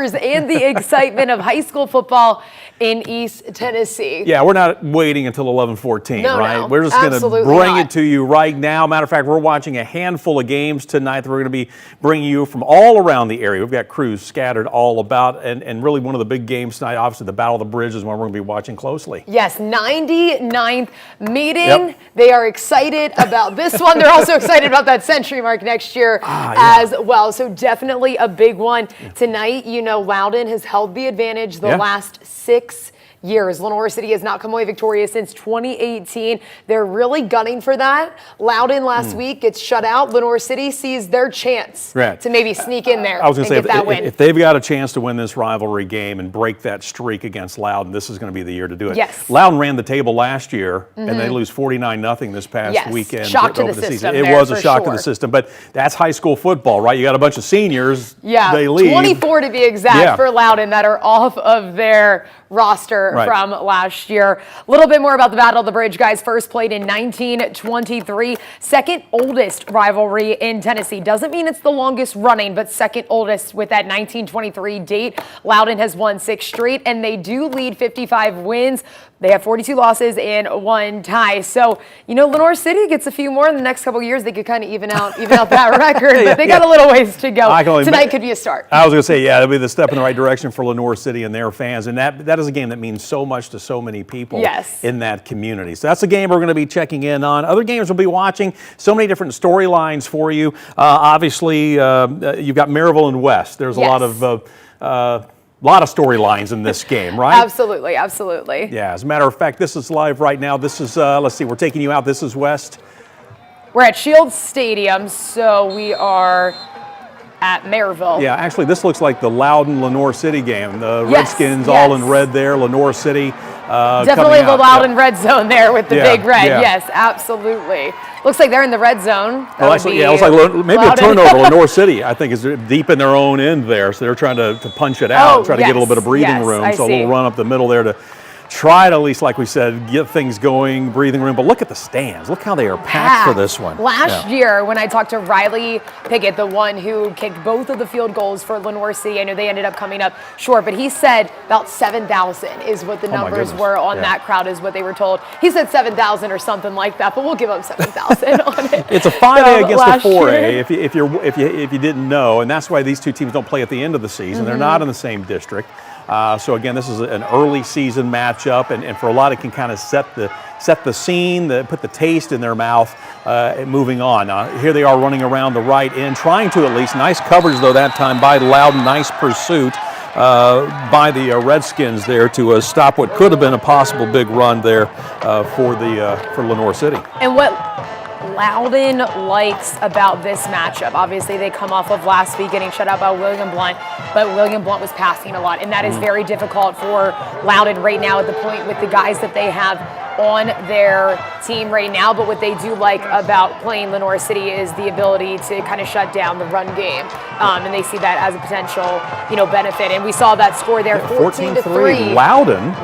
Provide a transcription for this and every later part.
and the excitement of high school football in East Tennessee. Yeah, we're not waiting until 11:14, right? No, we're just going to bring not. it to you right now. Matter of fact, we're watching a handful of games tonight that we're going to be bringing you from all around the area. We've got crews scattered all about, and really one of the big games tonight, obviously the Battle of the Bridge is one we're going to be watching closely. Yes, 99th meeting. Yep. They are excited about this one. They're also excited about that century mark next year as well. So definitely a big one tonight. You know, Loudon has held the advantage the last 6 years. Lenoir City has not come away victorious since 2018. They're really gunning for that. Loudon last week gets shut out. Lenoir City sees their chance to maybe sneak in there. I was going to say, if they've got a chance to win this rivalry game and break that streak against Loudon, this is going to be the year to do it. Yes. Loudon ran the table last year, and they lose 49-0 this past weekend. Shock to the system. It was a shock to the system, but that's high school football, right? You got a bunch of seniors. Yeah, they leave. 24 to be exact for Loudon that are off of their roster from last year. A little bit more about the Battle of the Bridge, guys. First played in 1923. Second oldest rivalry in Tennessee. Doesn't mean it's the longest running, but second oldest with that 1923 date. Loudon has won 6 straight, and they do lead 55 wins. They have 42 losses and 1 tie. So, you know, Lenoir City gets a few more in the next couple of years. They could kind of even out that record, but they got a little ways to go. Tonight could be a start. I was going to say, it'll be the step in the right direction for Lenoir City and their fans, and that is a game that means so much to so many people in that community. So that's a game we're going to be checking in on. Other games we'll be watching, so many different storylines for you. Obviously, you've got Maryville and West. There's a lot of storylines in this game, right? Absolutely, absolutely. Yeah, as a matter of fact, this is live right now. This is, let's see, we're taking you out. This is West. We're at Shields Stadium, so we are at Maryville. Yeah, actually, this looks like the Loudon-Lenoir City game. The Redskins all in red there, Lenoir City definitely the Loudon red zone there with the big red. Yes, absolutely. Looks like they're in the red zone. Well, actually, it looks like maybe a turnover. Lenoir City, I think, is deep in their own end there, so they're trying to punch it out, try to get a little bit of breathing room. So a little run up the middle there to try to, at least like we said, get things going, breathing room. But look at the stands. Look how they are packed for this one. Last year, when I talked to Riley Pickett, the one who kicked both of the field goals for Lenoir City, I know they ended up coming up short, but he said about 7,000 is what the numbers were on that crowd, is what they were told. He said 7,000 or something like that, but we'll give up 7,000 on it. It's a 5A against a 4A, if you didn't know, and that's why these two teams don't play at the end of the season. They're not in the same district. So again, this is an early season matchup, and for a lot, it can kind of set the scene, put the taste in their mouth, moving on. Here they are running around the right end, trying to at least, nice coverage though that time by Loudon, nice pursuit by the Redskins there to stop what could have been a possible big run there for Lenoir City. And what Loudon likes about this matchup, obviously they come off of last week getting shut out by William Blunt, but William Blunt was passing a lot, and that is very difficult for Loudon right now at the point with the guys that they have on their team right now. But what they do like about playing Lenoir City is the ability to kind of shut down the run game, and they see that as a potential, benefit. And we saw that score there, 14-3. Loudon.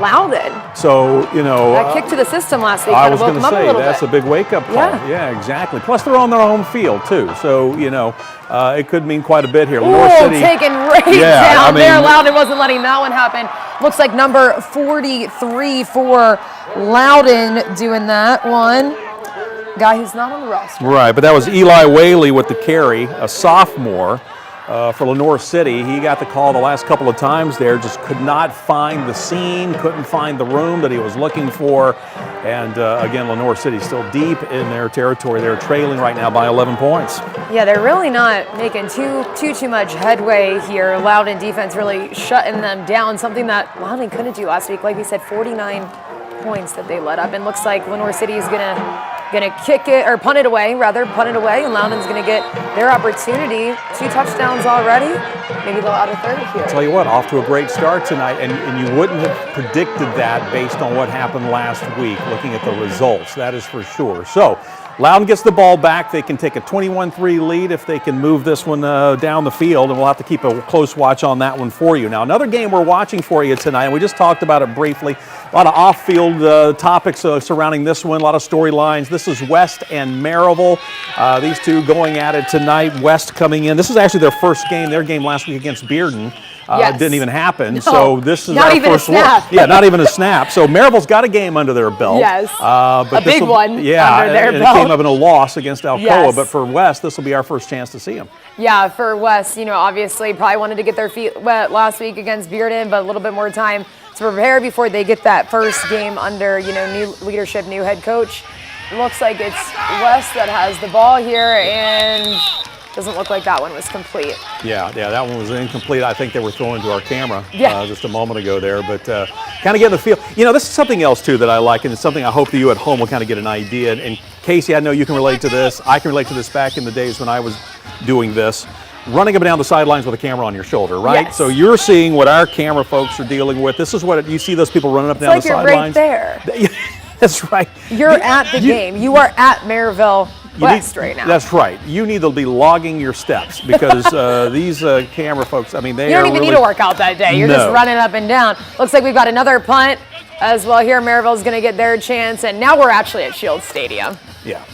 So that kick to the system last week. I was going to say that's a big wake-up call. Yeah, exactly. Plus they're on their home field too, so it could mean quite a bit here. Lenoir City taken down there. Loudon wasn't letting that one happen. Looks like number 43 for Loudon doing that one. Guy who's not on the roster. Right, but that was Eli Whaley with the carry, a sophomore for Lenoir City. He got the call the last couple of times there, just could not find the seam, couldn't find the room that he was looking for. And again, Lenoir City still deep in their territory. They're trailing right now by 11 points. Yeah, they're really not making too much headway here. Loudon defense really shutting them down, something that Loudon couldn't do last week. Like we said, 49 points that they let up, and looks like Lenoir City is gonna kick it, or punt it away, and Loudon's gonna get their opportunity. 2 touchdowns already. Maybe they'll add a third here. I'll tell you what, off to a great start tonight, and you wouldn't have predicted that based on what happened last week, looking at the results, that is for sure. So Loudon gets the ball back. They can take a 21-3 lead if they can move this one down the field, and we'll have to keep a close watch on that one for you. Now, another game we're watching for you tonight, and we just talked about it briefly, a lot of off-field topics surrounding this one, a lot of storylines. This is West and Maryville. These two going at it tonight. West coming in. This is actually their first game, their game last week against Bearden. didn't even happen. No, so this is our first look. Yeah, not even a snap. So Maryville's got a game under their belt. Yes, but a big one under their belt. And it came up in a loss against Alcoa. But for West, this will be our first chance to see them. Yeah, for West, obviously probably wanted to get their feet wet last week against Bearden, but a little bit more time to prepare before they get that first game under, new leadership, new head coach. Looks like it's West that has the ball here, and doesn't look like that one was complete. Yeah, that one was incomplete. I think they were throwing to our camera just a moment ago there, but kind of getting the feel. This is something else too that I like, and it's something I hope that you at home will kind of get an idea. And Casey, I know you can relate to this. I can relate to this back in the days when I was doing this. Running up and down the sidelines with a camera on your shoulder, right? Yes. So you're seeing what our camera folks are dealing with. This is what you see those people running up and down the sidelines. You're right there. That's right. You're at the game. You are at Maryville West right now. That's right. You need to be logging your steps because these camera folks, I mean, they You don't even need to work out that day. You're just running up and down. Looks like we've got another punt as well here. Maryville's going to get their chance, and now we're actually at Shield Stadium. Yeah.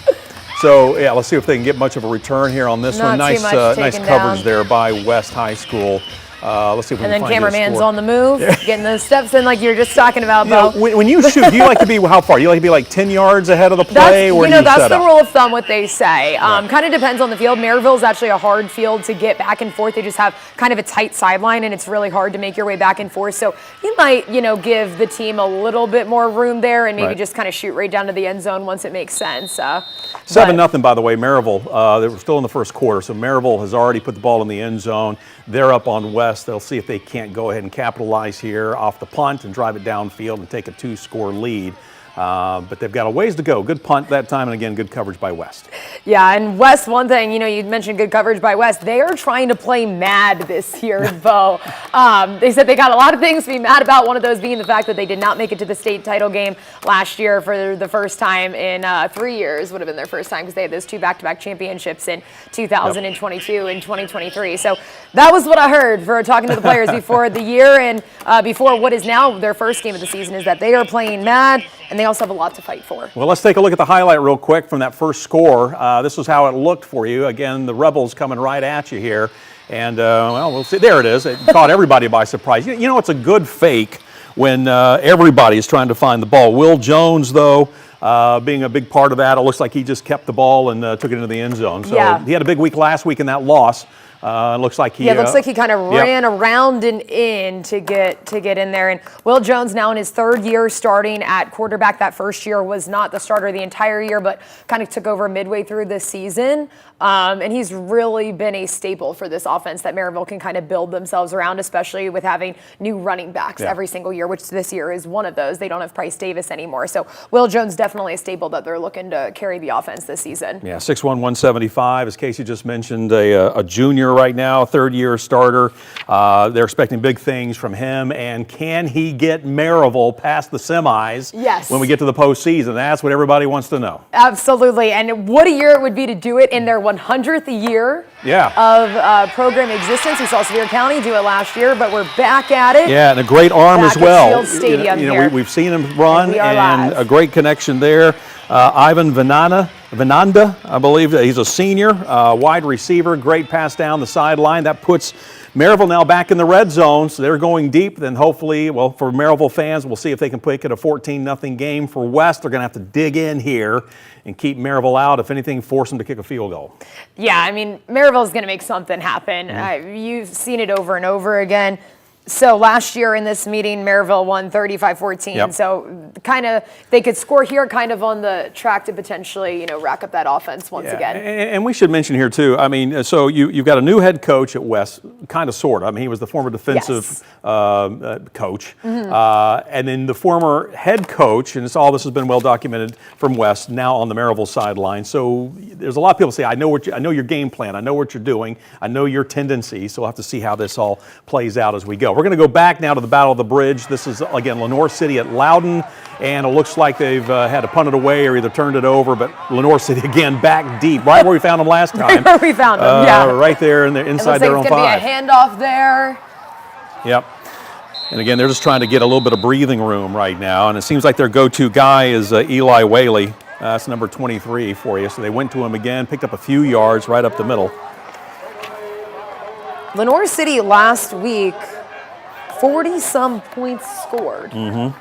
So, let's see if they can get much of a return here on this one. Nice coverage there by West High School. Let's see if we can find And then cameraman's on the move, getting those steps in like you were just talking about, Bo. When you shoot, do you like to be how far? You like to be like 10 yards ahead of the play? That's the rule of thumb, what they say. Kind of depends on the field. Maryville is actually a hard field to get back and forth. They just have kind of a tight sideline, and it's really hard to make your way back and forth. So you might, give the team a little bit more room there and maybe just kind of shoot right down to the end zone once it makes sense. 7-0, by the way, Maryville. They were still in the first quarter, so Maryville has already put the ball in the end zone. They're up on West. They'll see if they can't go ahead and capitalize here off the punt and drive it downfield and take a 2-score lead. But they've got a ways to go. Good punt that time, and again, good coverage by West. Yeah, and West, one thing, you mentioned good coverage by West. They are trying to play mad this year, Bo. They said they got a lot of things to be mad about, one of those being the fact that they did not make it to the state title game last year for the first time in 3 years. Would have been their first time because they had those 2 back-to-back championships in 2022 and 2023. So that was what I heard for talking to the players before the year and before what is now their first game of the season, is that they are playing mad, and they also have a lot to fight for. Well, let's take a look at the highlight real quick from that first score. This was how it looked for you. Again, the Rebels coming right at you here. And, we'll see. There it is. It caught everybody by surprise. It's a good fake when everybody is trying to find the ball. Will Jones, though, being a big part of that, it looks like he just kept the ball and took it into the end zone. So he had a big week last week in that loss. Looks like he kind of ran around and in to get in there. And Will Jones now in his 3rd year starting at quarterback. That first year was not the starter the entire year, but kind of took over midway through the season. And he's really been a staple for this offense that Maryville can kind of build themselves around, especially with having new running backs every single year, which this year is one of those. They don't have Price Davis anymore. So Will Jones definitely a staple that they're looking to carry the offense this season. Yeah, 6'1", 175, as Casey just mentioned, a junior right now, 3rd-year starter. They're expecting big things from him. And can he get Maryville past the semis when we get to the postseason? That's what everybody wants to know. Absolutely. And what a year it would be to do it in their 100th year of program existence. We saw Sevier County do it last year, but we're back at it. Yeah, and a great arm as well. Shield Stadium here. We've seen him run, and a great connection there. Ivan Venanda, I believe he's a senior, wide receiver, great pass down the sideline. That puts Maryville now back in the red zone, so they're going deep. Then hopefully, for Maryville fans, we'll see if they can make it a 14-0 game. For West, they're going to have to dig in here and keep Maryville out. If anything, force them to kick a field goal. Yeah, I mean, Maryville's going to make something happen. You've seen it over and over again. So last year in this meeting, Maryville won 35-14. Yep. So kind of they could score here kind of on the track to potentially, rack up that offense once again. And we should mention here too, I mean, so you've got a new head coach at West, kind of sort of. I mean, he was the former defensive coach. And then the former head coach, and all this has been well documented from West, now on the Maryville sideline. So there's a lot of people say, I know your game plan, I know what you're doing, I know your tendencies, so we'll have to see how this all plays out as we go. We're going to go back now to the Battle of the Bridge. This is, again, Lenoir City at Loudon, and it looks like they've had to punt it away or either turned it over, but Lenoir City, again, back deep, right where we found them last time. Right where we found them, right there inside their own 5. It's going to be a handoff there. Yep. And again, they're just trying to get a little bit of breathing room right now, and it seems like their go-to guy is Eli Whaley. That's number 23 for you. So they went to him again, picked up a few yards right up the middle. Lenoir City last week 40-some points scored. Mm-hmm.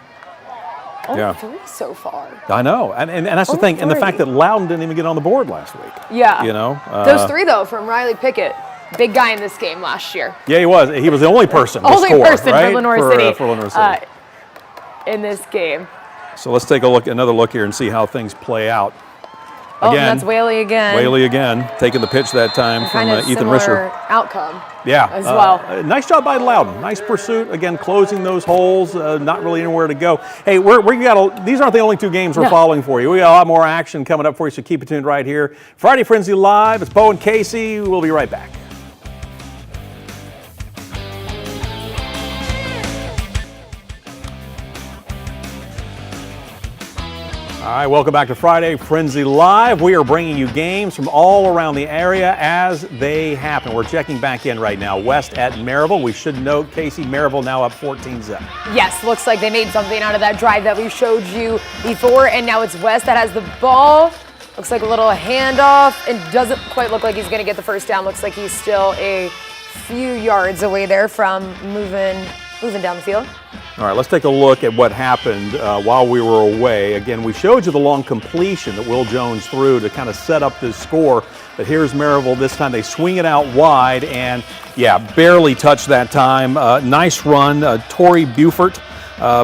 Only 3 so far. I know, and that's the thing. 3. And the fact that Loudon didn't even get on the board last week. Yeah. You know? Those 3, though, from Riley Pickett. Big guy in this game last year. Yeah, he was. He was the only person to score, right? for Lenoir City. For Lenoir City. In this game. So let's take another look here and see how things play out. Again, that's Whaley again. Whaley again, taking the pitch that time from Ethan Risher. Outcome. Yeah. As well. Nice job by Loudon. Nice pursuit. Again, closing those holes. Not really anywhere to go. Hey, these aren't the only 2 games we're following for you. We got a lot more action coming up for you, so keep it tuned right here. Friday Frenzy Live. It's Bo and Casey. We'll be right back. All right, welcome back to Friday Frenzy Live. We are bringing you games from all around the area as they happen. We're checking back in right now. West at Maryville. We should note, Casey, Maryville now up 14-0. Yes, looks like they made something out of that drive that we showed you before, and now it's West that has the ball. Looks like a little handoff, and doesn't quite look like he's going to get the first down. Looks like he's still a few yards away there from moving down the field. All right, let's take a look at what happened while we were away. Again, we showed you the long completion that Will Jones threw to kind of set up this score. But here's Maryville this time. They swing it out wide and, yeah, barely touched that time. Nice run. Torrey Buford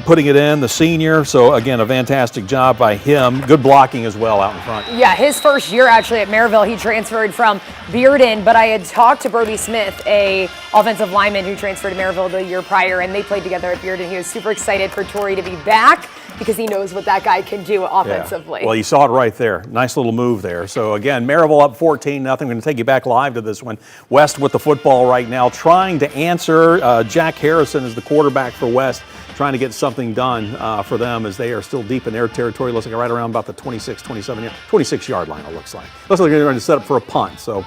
putting it in, the senior. So, again, a fantastic job by him. Good blocking as well out in front. Yeah, his first year actually at Maryville, he transferred from Bearden, but I had talked to Brody Smith, a offensive lineman who transferred to Maryville the year prior, and they played together at Bearden. He was super excited for Torrey to be back because he knows what that guy can do offensively. Yeah. Well, you saw it right there. Nice little move there. So, again, Maryville up 14-0. I'm going to take you back live to this one. West with the football right now, trying to answer. Jack Harrison is the quarterback for West, trying to get something done for them as they are still deep in their territory. Looks like right around about the 26-yard line, it looks like. Looks like they're going to set up for a punt. So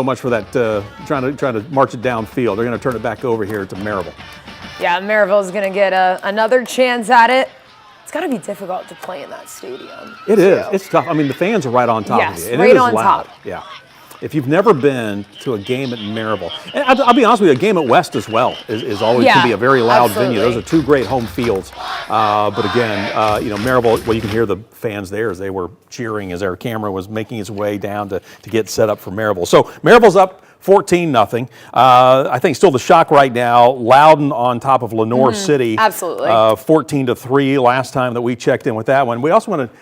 much for that, trying to march it downfield. They're going to turn it back over here to Maryville. Yeah, Maryville's going to get another chance at it. It's got to be difficult to play in that stadium. It is. It's tough. I mean, the fans are right on top of you. And right it is on loud. top. Yeah. If you've never been to a game at Maryville, and I'll be honest with you, a game at West as well is always can be a very loud venue. Those are 2 great home fields. But again, Maryville, well, you can hear the fans there as they were cheering as our camera was making its way down to get set up for Maryville. So Maryville's up 14-0. I think still the shock right now, Loudon on top of Lenoir City. Absolutely. 14-3 last time that we checked in with that one. We also want to,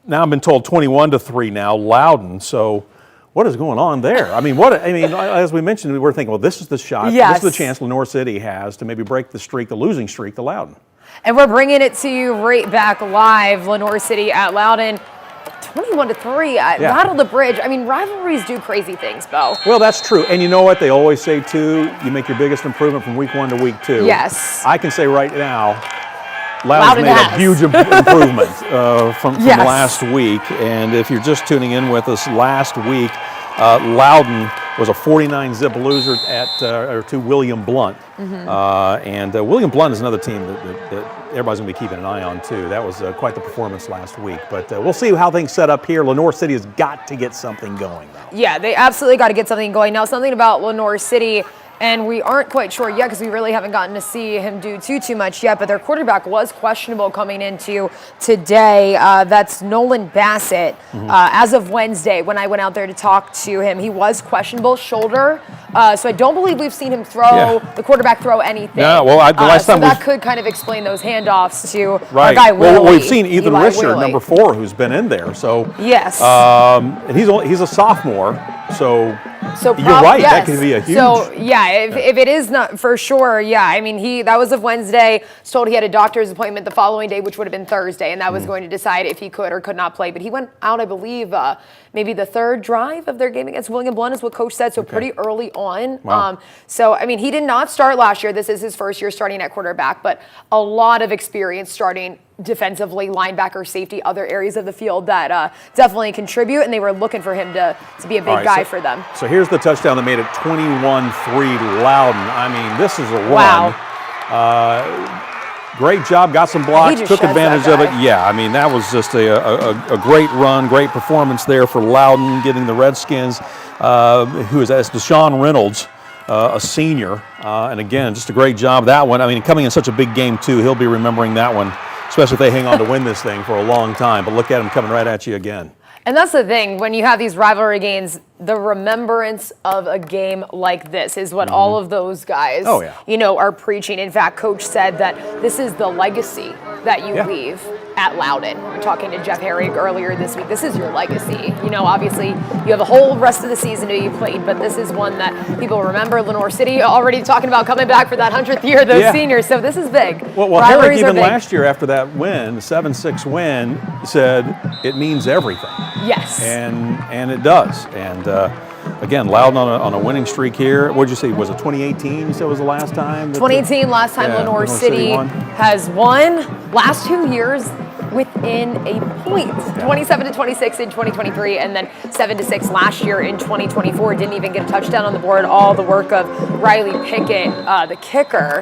now I've been told 21-3 now, Loudon. So what is going on there? I mean, as we mentioned, we were thinking, well, this is the shot. Yes. This is the chance Lenoir City has to maybe break the losing streak to Loudon. And we're bringing it to you right back live. Lenoir City at Loudon, 21-3. Rattle the bridge. I mean, rivalries do crazy things, Bo. Well, that's true. And you know what? They always say, too, you make your biggest improvement from week 1 to week 2. Yes. I can say right now, Loudon's made a huge improvement from last week. And if you're just tuning in with us, last week, Loudon was a 49-zip loser to William Blount. And William Blount is another team that everybody's going to be keeping an eye on, too. That was quite the performance last week. But we'll see how things set up here. Lenoir City has got to get something going, though. Yeah, they absolutely got to get something going. Now, something about Lenoir City, and we aren't quite sure yet because we really haven't gotten to see him do too much yet, but their quarterback was questionable coming into today. That's Nolan Bassett. As of Wednesday, when I went out there to talk to him, he was questionable shoulder. So I don't believe we've seen him the quarterback throw anything. Yeah, well, the last time that could kind of explain those handoffs to our guy Willie. Well, we've seen Ethan Risher, number 4, who's been in there. So yes, and he's a sophomore. So you're right. Yes. That could be a huge. So if it is not for sure, I mean that was of Wednesday. Was told he had a doctor's appointment the following day, which would have been Thursday, and that was going to decide if he could or could not play. But he went out, I believe, maybe the 3rd drive of their game against William Blount is what Coach said. So pretty early on. Wow. So I mean, he did not start last year. This is his first year starting at quarterback, but a lot of experience starting defensively, linebacker, safety, other areas of the field that definitely contribute, and they were looking for him to be a big guy for them. So here's the touchdown that made it 21-3 to Loudon. I mean, this is a run. Wow. Great job, got some blocks, took advantage of it. Yeah, I mean, that was just a great run, great performance there for Loudon, getting the Redskins, who is Deshaun Reynolds, a senior. And again, just a great job that one. I mean, coming in such a big game too, he'll be remembering that one, especially if they hang on to win this thing for a long time. But look at him coming right at you again. And that's the thing, when you have these rivalry games, the remembrance of a game like this is what all of those guys, are preaching. In fact, Coach said that this is the legacy that you leave at Loudon. We were talking to Jeff Herrick earlier this week. This is your legacy. Obviously, you have the whole rest of the season that you played, but this is one that people remember. Lenoir City already talking about coming back for that 100th year, those seniors. So this is big. Well, Herrick even last year after that win, the 7-6 win, said it means everything. Yes. And it does. And again, Loudon on a winning streak here. What did you say? Was it 2018? You said was the last time? 2018, last time Lenoir City has won. Last 2 years within a point. 27-26 in 2023, and then 7-6 last year in 2024. Didn't even get a touchdown on the board. All the work of Riley Pickett, the kicker.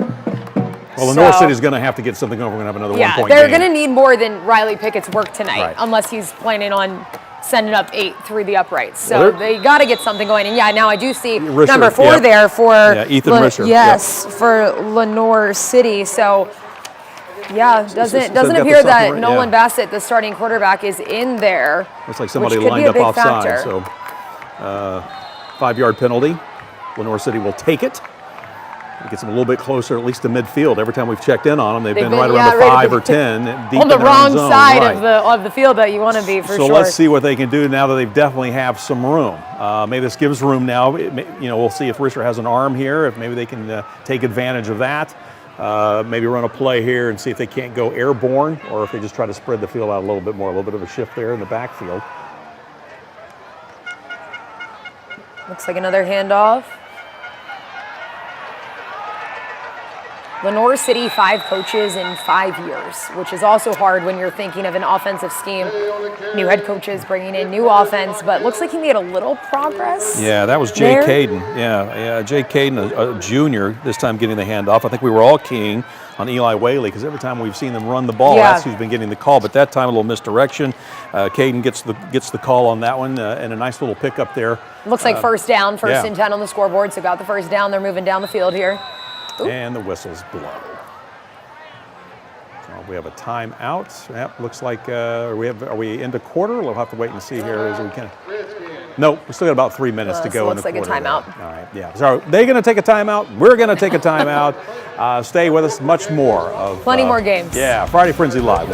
Well, Lenoir City's going to have to get something over. We're going to have another 1 point. They're going to need more than Riley Pickett's work tonight, unless he's planning on sending up 8 through the uprights. So they got to get something going. And now I do see Risher, number 4 there for Ethan Risher. Yes, for Lenoir City. So doesn't appear that Nolan Bassett, the starting quarterback, is in there. Looks like somebody lined up offside. So 5-yard penalty. Lenoir City will take it. It gets them a little bit closer, at least to midfield. Every time we've checked in on them, they've been right around the 5 or 10, deep on the in wrong zone. side of the field that you want to be for sure. So let's see what they can do now that they definitely have some room. Maybe this gives room now. We'll see if Risher has an arm here. If maybe they can take advantage of that. Maybe run a play here and see if they can't go airborne, or if they just try to spread the field out a little bit more. A little bit of a shift there in the backfield. Looks like another handoff. Lenoir City, 5 coaches in 5 years, which is also hard when you're thinking of an offensive scheme. New head coaches bringing in new offense, but looks like he made a little progress. Yeah, that was Jay Caden. Jay Caden, a junior, this time getting the handoff. I think we were all keying on Eli Whaley because every time we've seen them run the ball, that's who's been getting the call. But that time, a little misdirection. Caden gets the call on that one, and a nice little pickup there. Looks like first down, first and 10 on the scoreboard. So got the first down. They're moving down the field here. Ooh. And the whistles blow. So we have a timeout. Yep, looks like are we into quarter? We'll have to wait and see here as we can. Nope, we still got about 3 minutes to go. Looks like a timeout. All right, yeah. So they're going to take a timeout. We're going to take a timeout. Stay with us. Much more of plenty more games. Yeah, Friday Frenzy Live.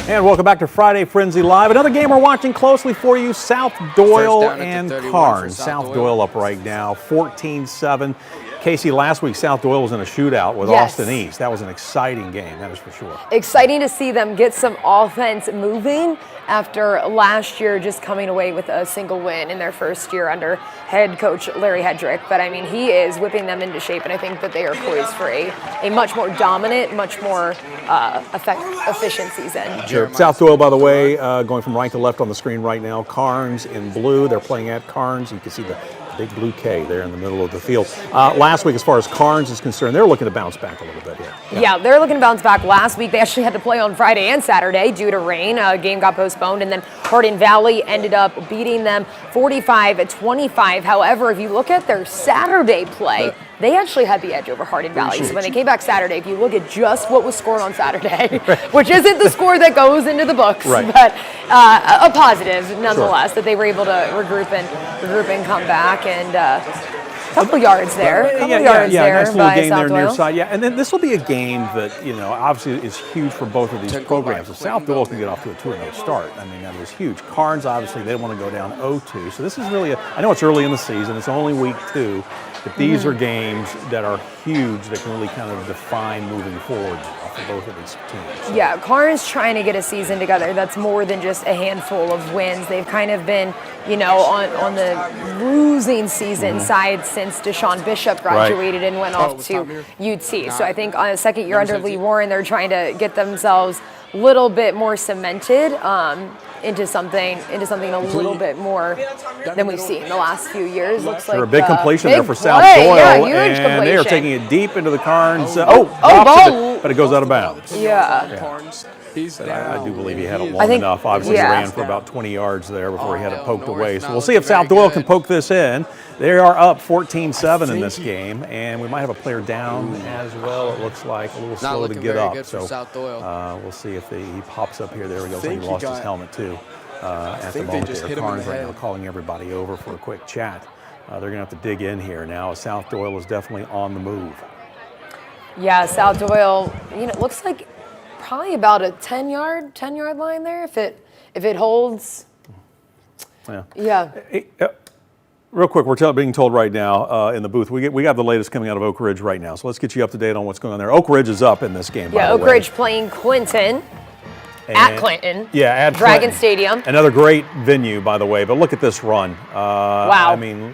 And welcome back to Friday Frenzy Live. Another game we're watching closely for you, South Doyle and Karns. South Doyle up right now, 14-7. Casey, last week South Doyle was in a shootout with Austin East. That was an exciting game, that was for sure. Exciting to see them get some offense moving after last year just coming away with a single win in their first year under head coach Larry Hedrick. But I mean, he is whipping them into shape, and I think that they are poised for a much more dominant, much more efficient season. Sure. South Doyle, by the way, going from right to left on the screen right now. Karns in blue. They're playing at Karns. You can see the big blue K there in the middle of the field. Last week, as far as Karns is concerned, they're looking to bounce back a little bit here. Yeah, they're looking to bounce back. Last week, they actually had to play on Friday and Saturday due to rain. Game got postponed, and then Hardin Valley ended up beating them 45-25. However, if you look at their Saturday play, they actually had the edge over Hardin Valley. So when they came back Saturday, if you look at just what was scored on Saturday, which isn't the score that goes into the books, but a positive nonetheless that they were able to regroup and come back, and a couple yards there. Nice little game there near side. Yeah, and then this will be a game that, obviously is huge for both of these programs. If South Doyle can get off to a 2-0 start, I mean, that is huge. Karns, obviously, they want to go down 0-2. So this is really I know it's early in the season. It's only week 2. But these are games that are huge that can really kind of define moving forward for both of these teams. Yeah, Karns trying to get a season together that's more than just a handful of wins. They've kind of been, on the losing season side since Deshaun Bishop graduated and went off to UT. So I think on a second year under Lee Warren, they're trying to get themselves a little bit more cemented. into something a little bit more than we've seen the last few years. Looks like a big completion there for play. South Doyle, yeah, huge and completion. they are taking it deep into the Karns. Ball. But it goes out of bounds. Yeah. I do believe he had it long enough. Obviously, he ran for about 20 yards there before he had it poked away. So we'll see if South Doyle can poke this in. They are up 14-7 in this game, and we might have a player down as well. It looks like a little slow to get up. So we'll see if he pops up here. There we go. He lost his helmet too at the moment there. Karns right now calling everybody over for a quick chat. They're going to have to dig in here now. South Doyle is definitely on the move. Yeah, South Doyle. It looks like probably about a 10-yard line there if it holds. Yeah. Hey, real quick, we're being told right now in the booth, we got the latest coming out of Oak Ridge right now. So let's get you up to date on what's going on there. Oak Ridge is up in this game. Yeah, Oak Ridge playing Clinton. At Clinton. Yeah, at Dragon Clinton. Stadium. Another great venue, by the way. But look at this run. Wow. I mean,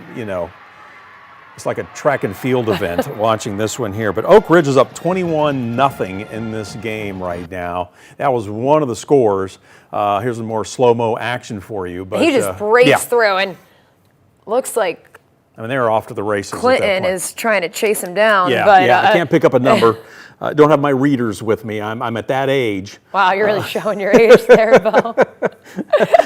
it's like a track and field event watching this one here. But Oak Ridge is up 21-0 in this game right now. That was one of the scores. Here's a more slow-mo action for you. But he just breaks through and looks like they were off to the races. Clinton is trying to chase him down. Yeah, but, I can't pick up a number. I don't have my readers with me. I'm at that age. Wow, you're really showing your age there, Bo.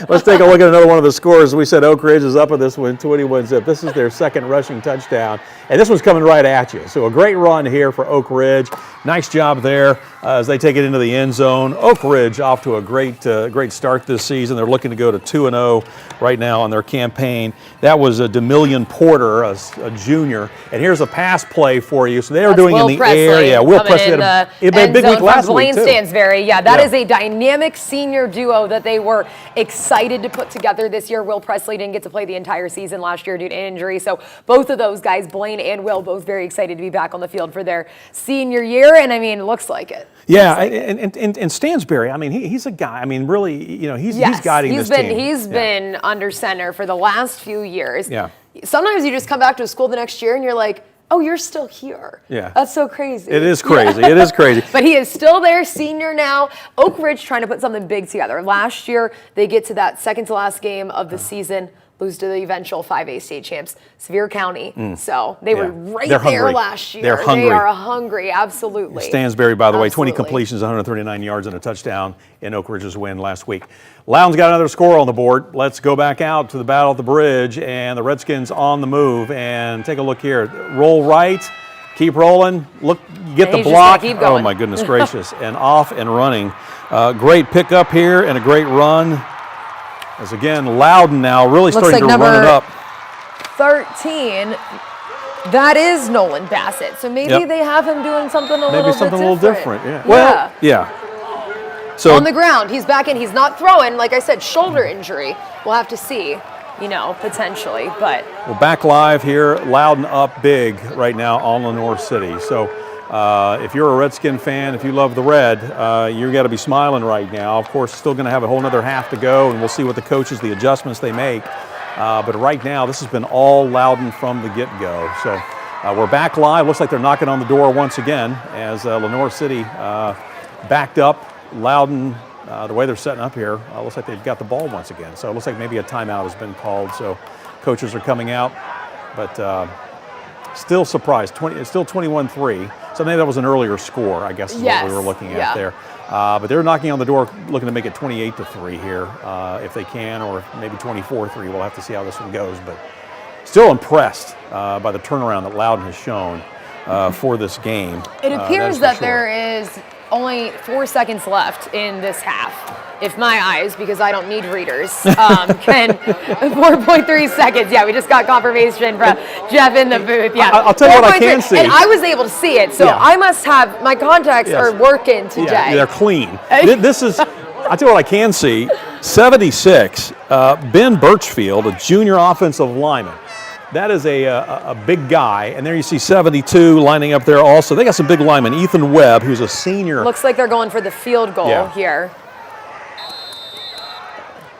Let's take a look at another one of the scores. We said Oak Ridge is up in this one, 21-0. This is their second rushing touchdown, and this one's coming right at you. So a great run here for Oak Ridge. Nice job there as they take it into the end zone. Oak Ridge off to a great start this season. They're looking to go to 2-0 right now on their campaign. That was a DeMillion Porter, a junior, and here's a pass play for you. So they are doing Will in the Presley air. Yeah, Will Presley had a big week last week too. Stansberry. Yeah, that is a dynamic senior duo that they were excited to put together this year. Will Presley didn't get to play the entire season last year due to injury, so both of those guys, Blaine and Will, both very excited to be back on the field for their senior year, and it looks like it. Yeah, and Stansberry, he's a guy, really, he's guiding this team. He's been under center for the last few years. Yeah. Sometimes you just come back to a school the next year and you're like, oh, you're still here. Yeah. That's so crazy. It is crazy. It is crazy. But he is still there, senior now. Oak Ridge trying to put something big together. Last year, they get to that second to last game of the season, lose to the eventual 5A state champs, Sevier County. So they were right there last year. They're hungry. They are hungry, absolutely. Stansberry, by the way, 20 completions, 139 yards, and a touchdown in Oak Ridge's win last week. Loudon's got another score on the board. Let's go back out to the battle at the bridge, and the Redskins on the move. And take a look here. Roll right, keep rolling. Look, get the block. Oh my goodness gracious! And off and running. Great pickup here and a great run. As again, Loudon now really starting to run it up. 13. That is Nolan Bassett. So maybe they have him doing something a little different. Yeah. Well, yeah. So on the ground, he's back in. He's not throwing. Like I said, shoulder injury. We'll have to see, potentially. But we're back live here. Loudon up big right now on Lenoir City. So if you're a Redskin fan, if you love the red, you got to be smiling right now. Of course, still going to have a whole other half to go, and we'll see what the coaches, the adjustments they make. But right now, this has been all Loudon from the get-go. So we're back live. Looks like they're knocking on the door once again as Lenoir City backed up. Loudon, the way they're setting up here, looks like they've got the ball once again. So it looks like maybe a timeout has been called. So coaches are coming out, but still surprised. It's still 21-3. So maybe that was an earlier score, I guess, is what we were looking at there. But they're knocking on the door, looking to make it 28-3 here, if they can, or maybe 24-3. We'll have to see how this one goes. But still impressed by the turnaround that Loudon has shown for this game. It appears that there is only 4 seconds left in this half. If my eyes, because I don't need readers, can 4.3 seconds. Yeah, we just got confirmation from Jeff in the booth. Yeah, I'll tell you what I can see. And I was able to see it, so I must have, my contacts are working today. Yeah, they're clean. This is, I'll tell you what I can see. 76, Ben Birchfield, a junior offensive lineman. That is a big guy. And there you see 72 lining up there also. They got some big linemen. Ethan Webb, who's a senior. Looks like they're going for the field goal here.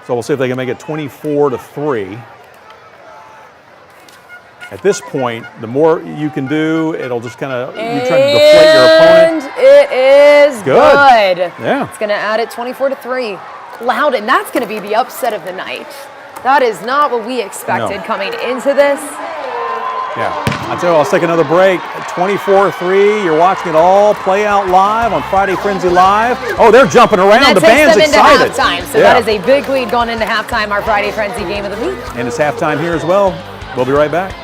So we'll see if they can make it 24-3. At this point, the more you can do, it'll just kind of, you try to deflate your opponent. And it is good. Yeah. It's going to add it 24-3. Loudon, that's going to be the upset of the night. That is not what we expected coming into this. Yeah, I tell you, let's take another break. 24-3. You're watching it all play out live on Friday Frenzy Live. Oh, they're jumping around. The band's excited. Halftime. So that is a big lead going into halftime. Our Friday Frenzy game of the week. And it's halftime here as well. We'll be right back.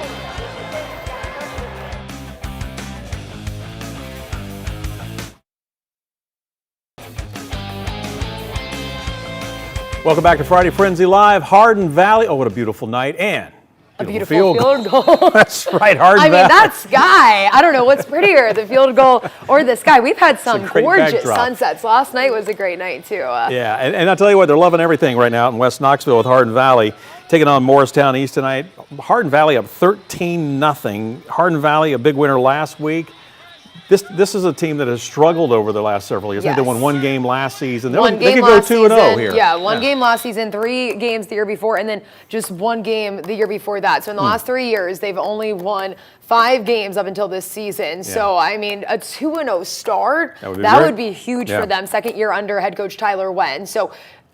Welcome back to Friday Frenzy Live. Hardin Valley. Oh, what a beautiful night. And a beautiful field goal. That's right, Hardin Valley. I mean, that sky. I don't know what's prettier, the field goal or the sky. We've had some gorgeous sunsets. Last night was a great night, too. Yeah, and I'll tell you what, they're loving everything right now in West Knoxville with Hardin Valley. Taking on Morristown East tonight. Hardin Valley up 13-0. Hardin Valley, a big winner last week. This is a team that has struggled over the last several years. I think they won one game last season. They could go 2-0 here. Yeah, one game last season, 3 games the year before, and then just 1 game the year before that. So in the last 3 years, they've only won 5 games up until this season. So, I mean, a 2-0 start, that would be huge for them. Second year under head coach Tyler Wen. So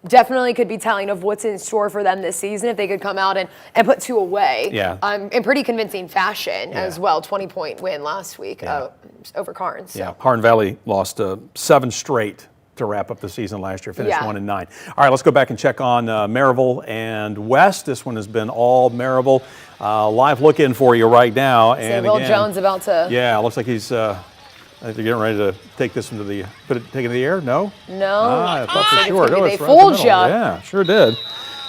definitely could be telling of what's in store for them this season if they could come out and put 2 away. In pretty convincing fashion as well. 20-point win last week over Karns. Yeah, Hardin Valley lost 7 straight to wrap up the season last year, finished 1-9. All right, let's go back and check on Maryville and West. This one has been all Maryville. Live look in for you right now. And Will Jones about to. Yeah, looks like he's. I think they're getting ready to take this into the, take it into the air? No? No. I thought for sure. They fooled you. Yeah, sure did.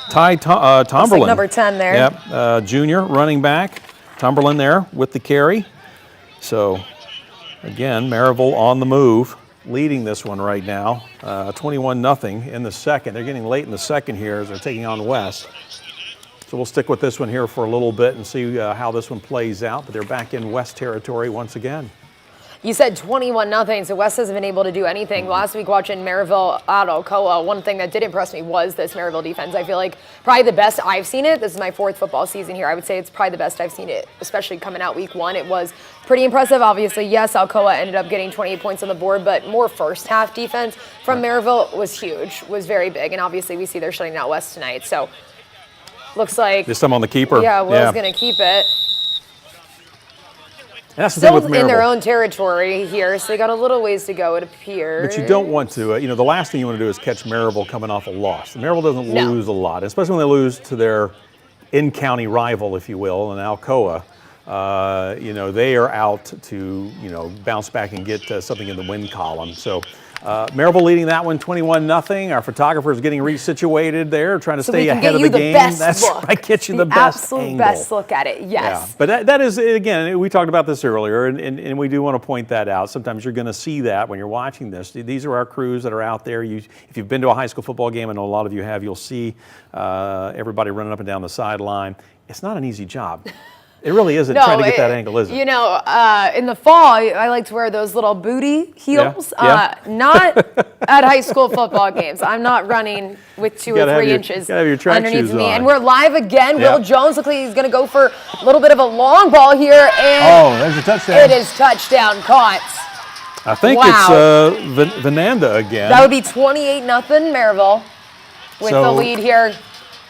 Ty Tomberlin. Like number 10 there. Yep, junior running back. Tomberlin there with the carry. So, again, Maryville on the move, leading this one right now. 21-0 in the second. They're getting late in the second here as they're taking on West. So we'll stick with this one here for a little bit and see how this one plays out. But they're back in West territory once again. You said 21-0, so West hasn't been able to do anything. Last week watching Maryville at Alcoa, one thing that did impress me was this Maryville defense. I feel like probably the best I've seen it. This is my 4th football season here. I would say it's probably the best I've seen it, especially coming out week 1. It was pretty impressive. Obviously, yes, Alcoa ended up getting 28 points on the board, but more first half defense from Maryville was huge, was very big. And obviously we see they're shutting out West tonight. So looks like this time on the keeper. Yeah, Will's going to keep it. And that's the Still thing with in their own territory here, so they got a little ways to go, it appears. But you don't want to, the last thing you want to do is catch Maryville coming off a loss. Maryville doesn't lose a lot, especially when they lose to their in-county rival, if you will, in Alcoa. They are out to, bounce back and get something in the win column. So Maryville leading that one 21-0. Our photographer is getting resituated there, trying to stay ahead of the game. That's right, get you the best absolute best look at it, yes. Yeah. But that is, again, we talked about this earlier, and we do want to point that out. Sometimes you're going to see that when you're watching this. These are our crews that are out there. If you've been to a high school football game, I know a lot of you have, you'll see everybody running up and down the sideline. It's not an easy job. It really isn't trying to get that angle, is it? In the fall, I like to wear those little booty heels. Not at high school football games. I'm not running with 2 or 3 inches underneath me. And we're live again. Will Jones looks like he's going to go for a little bit of a long ball here. And there's a touchdown. It is touchdown caught. I think it's Venanda again. That would be 28-0 Maryville with the lead here.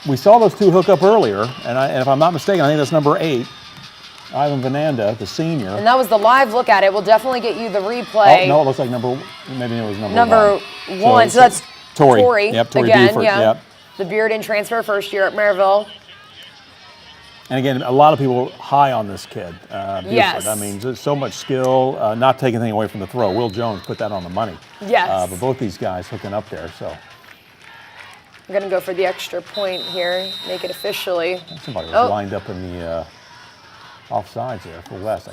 We saw those 2 hook up earlier, and if I'm not mistaken, I think that's number 8. Ivan Venanda, the senior. And that was the live look at it. We'll definitely get you the replay. Oh, no, it looks like maybe it was number 1. So that's Tori. Yep, Tori again, Buford. Yep. The Bearden transfer, first year at Maryville. And again, a lot of people high on this kid, Buford. Yes. I mean, there's so much skill, not taking anything away from the throw. Will Jones put that on the money. Yes. But both these guys hooking up there, so. We're going to go for the extra point here, make it officially. Somebody was lined up in the offsides there for West.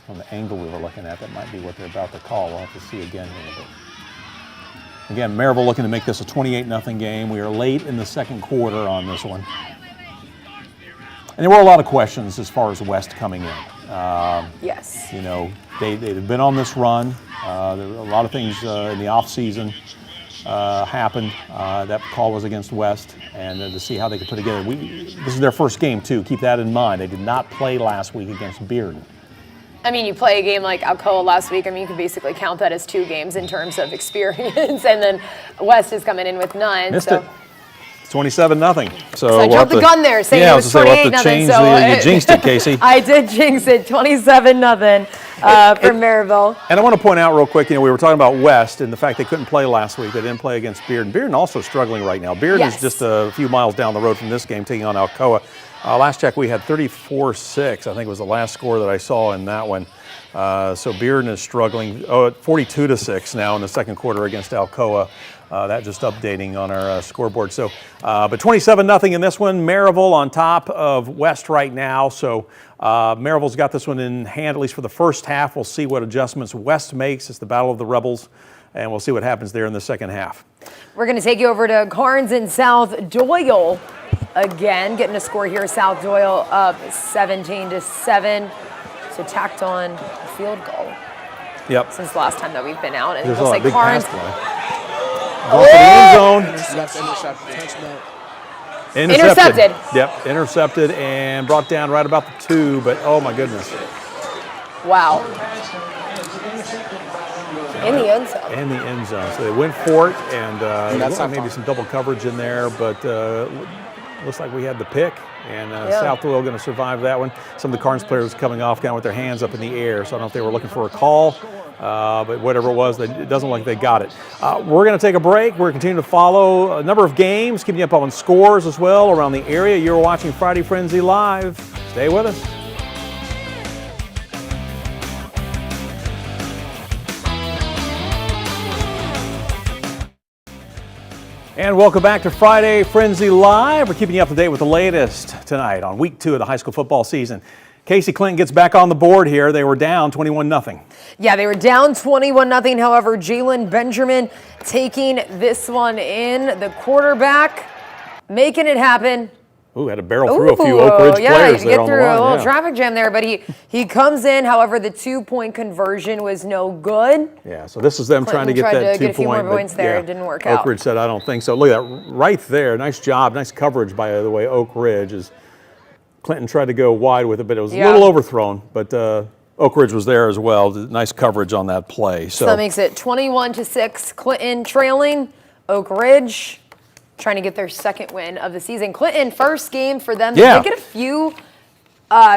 From the angle we were looking at, that might be what they're about to call. We'll have to see again here. But again, Maryville looking to make this a 28-0 game. We are late in the second quarter on this one. And there were a lot of questions as far as West coming in. Yes. They've been on this run. There were a lot of things in the offseason happened. That call was against West, and to see how they could put together. This is their first game, too. Keep that in mind. They did not play last week against Bearden. I mean, you play a game like Alcoa last week. I mean, you can basically count that as 2 games in terms of experience. And then West is coming in with none. Missed it. It's 27-0 So I jumped the gun there, saying it was 28-0. So you jinxed it, Casey. I did jinx it, 27-0 for Maryville. And I want to point out real quick, we were talking about West and the fact they couldn't play last week. They didn't play against Bearden. Bearden also struggling right now. Bearden is just a few miles down the road from this game, taking on Alcoa. Last check, we had 34-6. I think was the last score that I saw in that one. So Bearden is struggling. 42-6 now in the second quarter against Alcoa. That just updating on our scoreboard. So, but 27-0 in this one. Maryville on top of West right now. So Maryville's got this one in hand, at least for the first half. We'll see what adjustments West makes. It's the Battle of the Rebels, and we'll see what happens there in the second half. We're going to take you over to Karns in South Doyle again. Getting a score here. South Doyle up 17-7. So tacked on a field goal. Yep. Since the last time that we've been out. And there's it looks like Karns. Going for the end zone. Intercepted. Yep, intercepted and brought down right about the 2, but oh my goodness. Wow. In the end zone. In the end zone. So they went for it, and maybe some double coverage in there, but looks like we had the pick, and South Doyle going to survive that one. Some of the Karns players coming off kind of with their hands up in the air, so I don't know if they were looking for a call. But whatever it was, it doesn't look like they got it. We're going to take a break. We're continuing to follow a number of games, keeping you up on scores as well around the area. You're watching Friday Frenzy Live. Stay with us. And welcome back to Friday Frenzy Live. We're keeping you up to date with the latest tonight on week 2 of the high school football season. Casey Clinton gets back on the board here. They were down 21-0. Yeah, they were down 21-0. However, Jalen Benjamin taking this one in. The quarterback making it happen. Ooh, had to barrel through a few Oak Ridge players there on the line. Get through a little traffic jam there, but he comes in. However, the 2-point conversion was no good. Yeah, so this is them trying to get that 2-point. Get a few more points there. It didn't work out. Oak Ridge said, I don't think so. Look at that right there. Nice job. Nice coverage, by the way, Oak Ridge. Clinton tried to go wide with it, but it was a little overthrown. But Oak Ridge was there as well. Nice coverage on that play. So that makes it 21-6. Clinton trailing. Oak Ridge trying to get their second win of the season. Clinton, first game for them. Yeah. They did get a few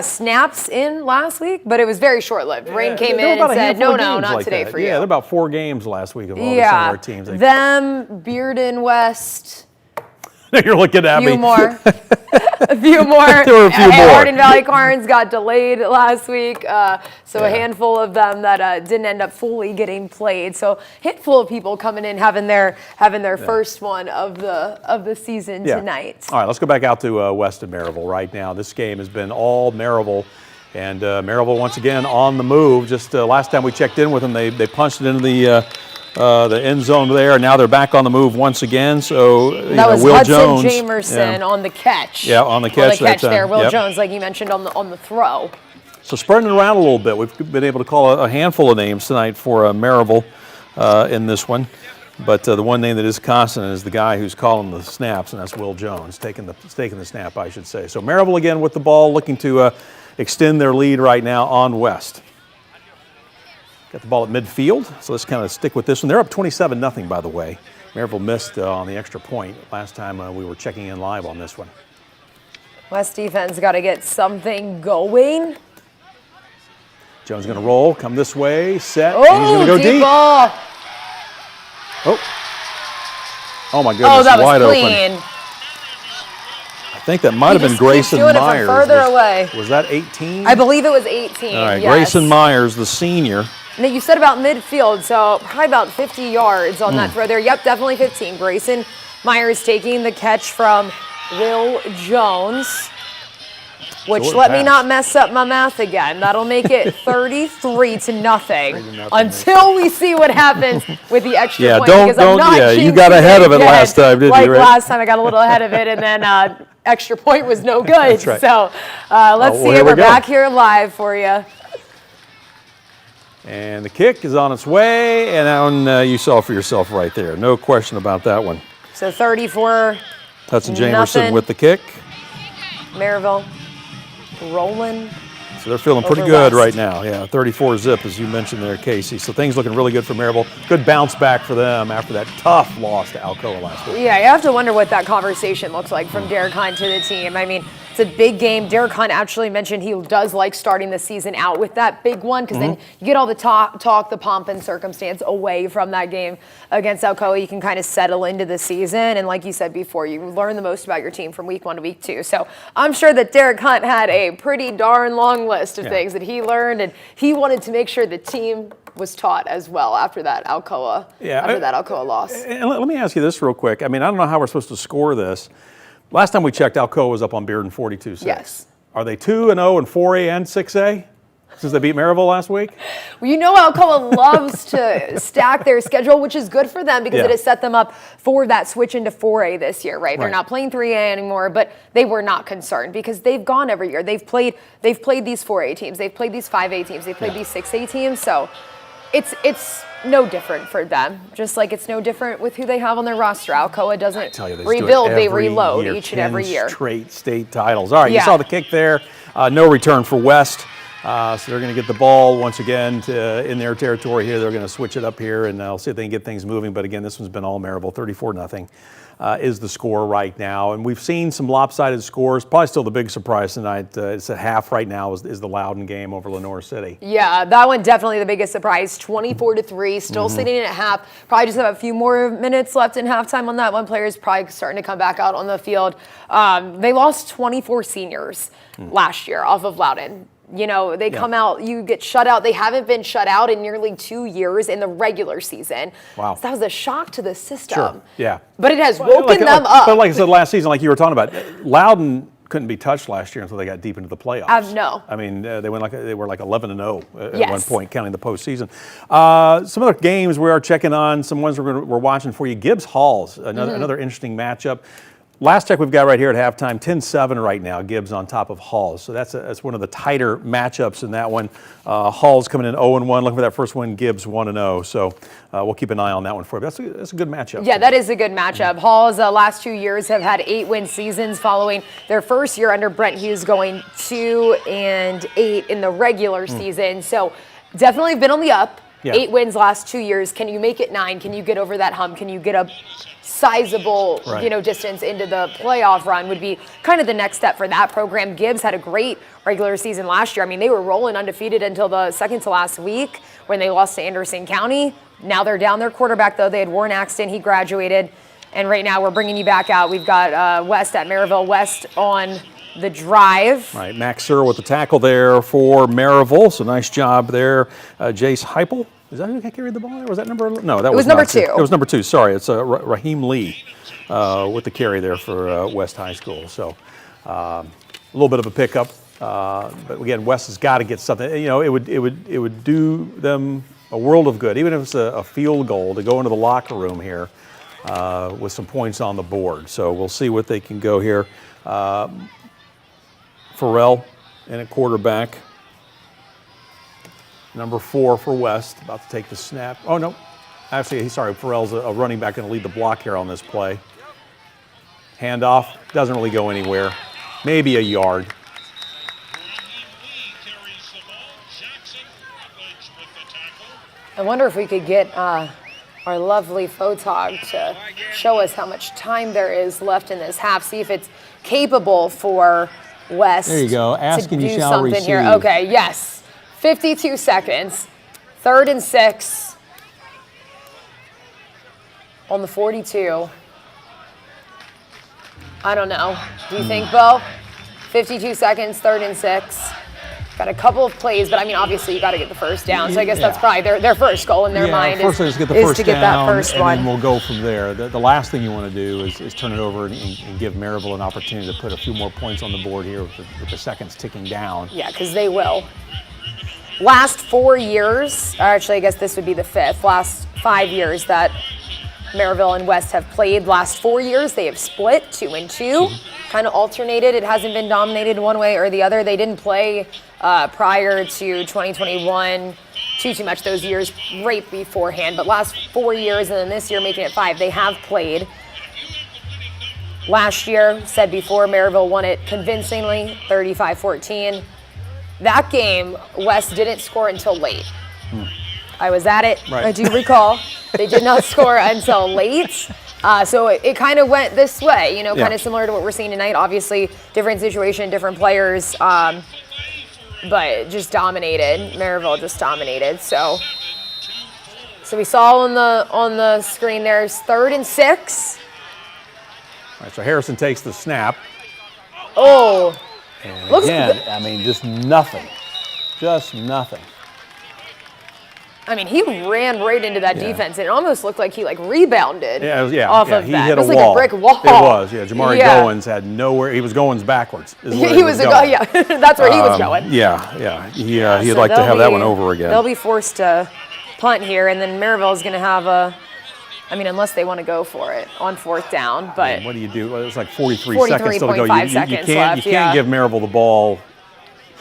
snaps in last week, but it was very short-lived. Rain came in and said, no, not today for you. Yeah, there were about 4 games last week of all the similar teams. Them, Bearden, West. You're looking at me. A few more. A few more. There were a few more. Hardin Valley Karns got delayed last week, so a handful of them that didn't end up fully getting played. So handful of people coming in having their first one of the season tonight. All right, let's go back out to West and Maryville right now. This game has been all Maryville. And Maryville once again on the move. Just last time we checked in with them, they punched it into the end zone there, and now they're back on the move once again. So that was Will Hudson Jones, Jamerson on the catch. Yeah, on the catch. There. Will Jones, like you mentioned, on the throw. So spreading it around a little bit. We've been able to call a handful of names tonight for Maryville in this one. But the one name that is constant is the guy who's calling the snaps, and that's Will Jones, taking the snap, I should say. So Maryville again with the ball, looking to extend their lead right now on West. Got the ball at midfield, so let's kind of stick with this one. They're up 27-0, by the way. Maryville missed on the extra point last time we were checking in live on this one. West defense got to get something going. Jones going to roll, come this way, set, and he's going to go deep. Ball. Oh my goodness, that was wide clean. Open. I think that might have been Grayson Myers. Further away. Was that 18? I believe it was 18. All right, yes. Grayson Myers, the senior. And you said about midfield, so probably about 50 yards on that throw there. Yep, definitely 15. Grayson Myers taking the catch from Will Jones, which let me not mess up my math again. That'll make it 33-0 until we see what happens with the extra point. You got ahead of it last time, didn't you? Right? Last time I got a little ahead of it, and then extra point was no good. That's right. So let's see it. We're back here live for you. And the kick is on its way, and that one you saw for yourself right there. No question about that one. So 34. Hudson Jamerson with the kick. Maryville rolling. So they're feeling pretty good right now. Yeah, 34-zip, as you mentioned there, Casey. So things looking really good for Maryville. Good bounce back for them after that tough loss to Alcoa last week. Yeah, you have to wonder what that conversation looks like from Derek Hunt to the team. I mean, it's a big game. Derek Hunt actually mentioned he does like starting the season out with that big one because then you get all the talk, the pomp and circumstance away from that game against Alcoa. You can kind of settle into the season. And like you said before, you learn the most about your team from week 1 to week 2. So I'm sure that Derek Hunt had a pretty darn long list of things that he learned, and he wanted to make sure the team was taught as well after that Alcoa, loss. And let me ask you this real quick. I mean, I don't know how we're supposed to score this. Last time we checked, Alcoa was up on Bearden 42-6. Yes. Are they 2-0 in 4A and 6A since they beat Maryville last week? Well, you know Alcoa loves to stack their schedule, which is good for them because it has set them up for that switch into 4A this year, right? They're not playing 3A anymore, but they were not concerned because they've gone every year. They've played these 4A teams. They've played these 5A teams. They've played these 6A teams. So it's no different for them, just like it's no different with who they have on their roster. Alcoa doesn't rebuild, they reload each and every year. Straight state titles. All right, you saw the kick there. No return for West. So they're going to get the ball once again in their territory here. They're going to switch it up here, and they'll see if they can get things moving. But again, this one's been all Maryville. 34-0 is the score right now. And we've seen some lopsided scores. Probably still the big surprise tonight. It's at half right now is the Loudon game over Lenoir City. Yeah, that one definitely the biggest surprise. 24-3, still sitting at half. Probably just have a few more minutes left in halftime on that one. Players probably starting to come back out on the field. They lost 24 seniors last year off of Loudon. You know, they come out, you get shut out. They haven't been shut out in nearly 2 years in the regular season. Wow. So that was a shock to the system. Sure, yeah. But it has woken them up. But like I said last season, like you were talking about, Loudon couldn't be touched last year until they got deep into the playoffs. No. I mean, they were like 11-0 at one point, counting the postseason. Some other games we are checking on, some ones we're watching for you. Gibbs Halls, another interesting matchup. Last check we've got right here at halftime, 10-7 right now, Gibbs on top of Halls. So that's one of the tighter matchups in that one. Halls coming in 0-1, looking for that first win, Gibbs 1-0. So we'll keep an eye on that one for you. That's a good matchup. Yeah, that is a good matchup. Halls, last 2 years, have had 8-win seasons following their first year under Brent Hughes going 2-8 in the regular season. So definitely been on the up. 8 wins last 2 years. Can you make it 9? Can you get over that hump? Can you get a sizable, distance into the playoff run would be kind of the next step for that program. Gibbs had a great regular season last year. I mean, they were rolling undefeated until the second to last week when they lost to Anderson County. Now they're down their quarterback, though. They had Warren Axton. He graduated. And right now we're bringing you back out. We've got West at Maryville. West on the drive. Right, Max Searle with the tackle there for Maryville. So nice job there. Jace Heupel. Is that who carried the ball there? Was that number? No, that was number 2. It was number 2. Sorry, it's Raheem Lee with the carry there for West High School. So a little bit of a pickup, but again, West has got to get something. You know, it would do them a world of good, even if it's a field goal, to go into the locker room here with some points on the board. So we'll see what they can go here. Farrell in at quarterback. Number 4 for West, about to take the snap. Oh, no. Actually, Farrell's a running back going to lead the block here on this play. Handoff, doesn't really go anywhere. Maybe a yard. I wonder if we could get our lovely photog to show us how much time there is left in this half. See if it's capable for West. There you go. Ask and you shall receive. Here. Okay, yes. 52 seconds, 3rd and 6 on the 42. I don't know. Do you think, Bo? 52 seconds, 3rd and 6. Got a couple of plays, but I mean, obviously you got to get the first down. So I guess that's probably their first goal in their mind is to get that first one. And then we'll go from there. The last thing you want to do is turn it over and give Maryville an opportunity to put a few more points on the board here with the seconds ticking down. Yeah, because they will. Last 4 years, or actually I guess this would be the 5th, last 5 years that Maryville and West have played. Last 4 years they have split 2-2, kind of alternated. It hasn't been dominated one way or the other. They didn't play prior to 2021 too much those years right beforehand, but last 4 years and then this year making it 5, they have played. Last year, said before, Maryville won it convincingly, 35-14. that game, West didn't score until late. I was at it. Right. I do recall. They did not score until late. So it kind of went this way, you know, kind of similar to what we're seeing tonight. Obviously, different situation, different players, but just dominated. Maryville just dominated. So we saw on the screen there's 3rd and 6. All right, so Harrison takes the snap. Oh. And again, I mean, just nothing. Just nothing. I mean, he ran right into that defense. It almost looked like he rebounded off of he that. hit It was a like wall. a brick wall. It was, Jamari Goins had nowhere. He was going backwards. He was going. That's where he was going. He'd like to have that one over again. They'll be forced to punt here, and then Maryville's going to have I mean, unless they want to go for it on 4th down. But I mean, what do you do? Well, it's like 43 seconds still to go. You seconds can't left, give Maryville the ball